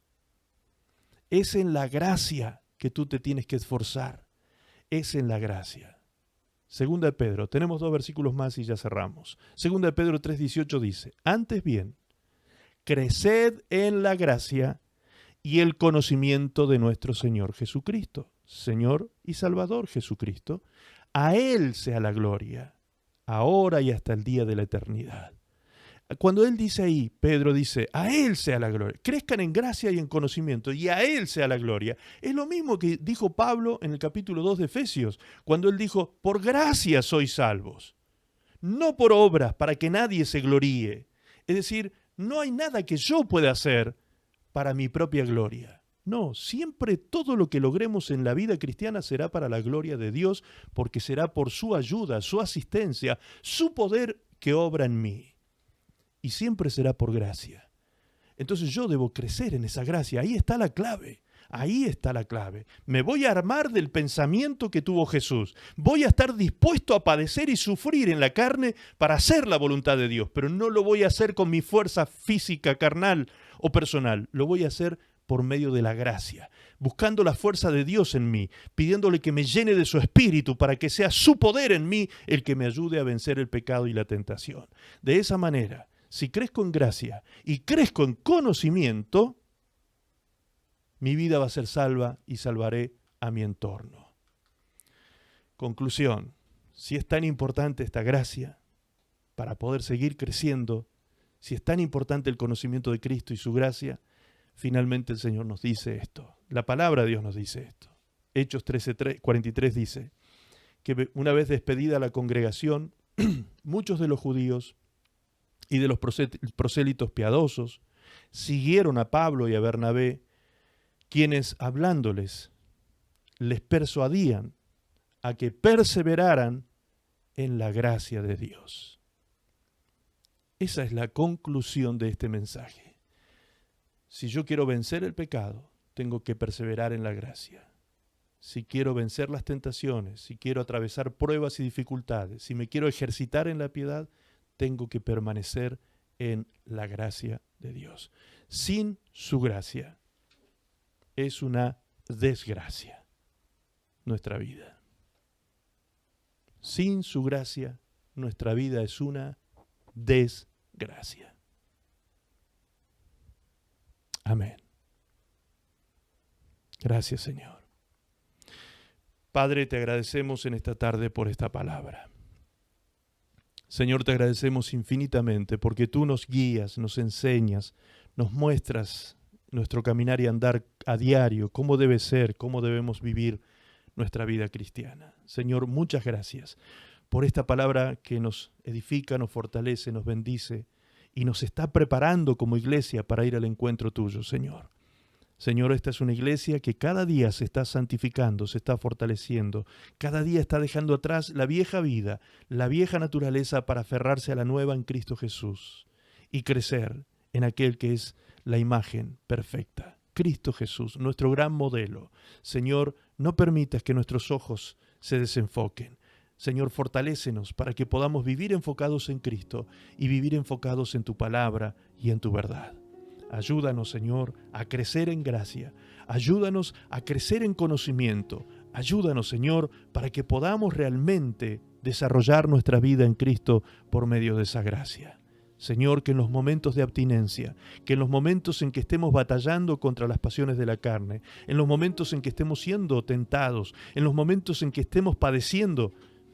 Es en la gracia que tú te tienes que esforzar. Es en la gracia. 2 de Pedro, tenemos 2 versículos más y ya cerramos. 2 de Pedro 3:18 dice, antes bien, creced en la gracia y el conocimiento de nuestro Señor Jesucristo, Señor y Salvador Jesucristo. A Él sea la gloria, ahora y hasta el día de la eternidad. Cuando él dice ahí, Pedro dice, a Él sea la gloria, crezcan en gracia y en conocimiento, y a Él sea la gloria. Es lo mismo que dijo Pablo en el capítulo 2 de Efesios, cuando él dijo, por gracia sois salvos, no por obras, para que nadie se gloríe. Es decir, no hay nada que yo pueda hacer para mi propia gloria. No, siempre todo lo que logremos en la vida cristiana será para la gloria de Dios, porque será por su ayuda, su asistencia, su poder que obra en mí. Y siempre será por gracia. Entonces yo debo crecer en esa gracia. Ahí está la clave. Ahí está la clave. Me voy a armar del pensamiento que tuvo Jesús. Voy a estar dispuesto a padecer y sufrir en la carne para hacer la voluntad de Dios. Pero no lo voy a hacer con mi fuerza física, carnal o personal. Lo voy a hacer por medio de la gracia, buscando la fuerza de Dios en mí, pidiéndole que me llene de su espíritu para que sea su poder en mí el que me ayude a vencer el pecado y la tentación. De esa manera, si crezco en gracia y crezco en conocimiento, mi vida va a ser salva y salvaré a mi entorno. Conclusión, si es tan importante esta gracia para poder seguir creciendo, si es tan importante el conocimiento de Cristo y su gracia, finalmente el Señor nos dice esto. La palabra de Dios nos dice esto. Hechos 13:43 dice que una vez despedida la congregación, muchos de los judíos y de los prosélitos piadosos siguieron a Pablo y a Bernabé, quienes hablándoles les persuadían a que perseveraran en la gracia de Dios. Esa es la conclusión de este mensaje. Si yo quiero vencer el pecado, tengo que perseverar en la gracia. Si quiero vencer las tentaciones, si quiero atravesar pruebas y dificultades, si me quiero ejercitar en la piedad, tengo que permanecer en la gracia de Dios. Sin su gracia es una desgracia nuestra vida. Sin su gracia nuestra vida es una desgracia. Amén. Gracias, Señor. Padre, te agradecemos en esta tarde por esta palabra. Señor, te agradecemos infinitamente porque tú nos guías, nos enseñas, nos muestras nuestro caminar y andar a diario, cómo debe ser, cómo debemos vivir nuestra vida cristiana. Señor, muchas gracias por esta palabra que nos edifica, nos fortalece, nos bendice y nos está preparando como iglesia para ir al encuentro tuyo, Señor. Señor, esta es una iglesia que cada día se está santificando, se está fortaleciendo, cada día está dejando atrás la vieja vida, la vieja naturaleza para aferrarse a la nueva en Cristo Jesús y crecer en aquel que es la imagen perfecta, Cristo Jesús, nuestro gran modelo. Señor, no permitas que nuestros ojos se desenfoquen. Señor, fortalécenos para que podamos vivir enfocados en Cristo y vivir enfocados en tu palabra y en tu verdad. Ayúdanos, Señor, a crecer en gracia. Ayúdanos a crecer en conocimiento. Ayúdanos, Señor, para que podamos realmente desarrollar nuestra vida en Cristo por medio de esa gracia. Señor, que en los momentos de abstinencia, que en los momentos en que estemos batallando contra las pasiones de la carne, en los momentos en que estemos siendo tentados, en los momentos en que estemos padeciendo,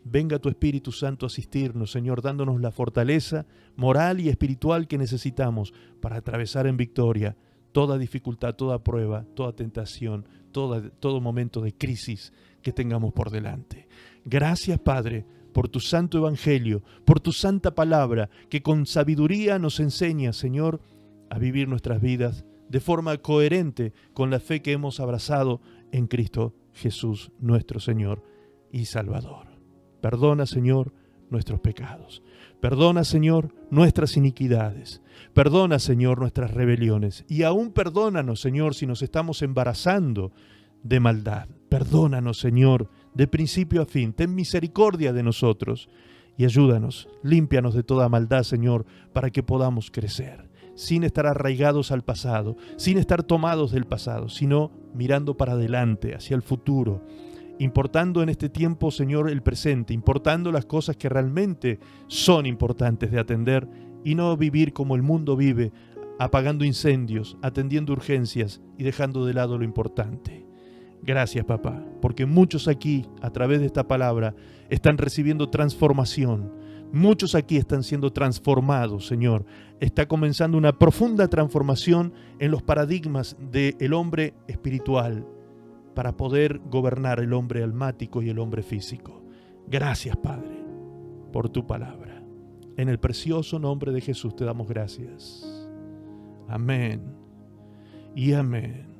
venga tu Espíritu Santo a asistirnos, Señor, dándonos la fortaleza moral y espiritual que necesitamos para atravesar en victoria toda dificultad, toda prueba, toda tentación, todo momento de crisis que tengamos por delante. Gracias, Padre, por tu santo evangelio, por tu santa palabra, que con sabiduría nos enseña, Señor, a vivir nuestras vidas de forma coherente con la fe que hemos abrazado en Cristo Jesús, nuestro Señor y Salvador. Perdona, Señor, nuestros pecados. Perdona, Señor, nuestras iniquidades. Perdona, Señor, nuestras rebeliones. Y aún perdónanos, Señor, si nos estamos embarazando de maldad. Perdónanos, Señor, de principio a fin. Ten misericordia de nosotros y ayúdanos. Límpianos de toda maldad, Señor, para que podamos crecer, sin estar arraigados al pasado, sin estar tomados del pasado, sino mirando para adelante, hacia el futuro, importando en este tiempo, Señor, el presente, importando las cosas que realmente son importantes de atender y no vivir como el mundo vive, apagando incendios, atendiendo urgencias y dejando de lado lo importante. Gracias, papá, porque muchos aquí, a través de esta palabra, están recibiendo transformación. Muchos aquí están siendo transformados, Señor. Está comenzando una profunda transformación en los paradigmas del hombre espiritual, para poder gobernar el hombre almático y el hombre físico. Gracias, Padre, por tu palabra. En el precioso nombre de Jesús te damos gracias. Amén y amén.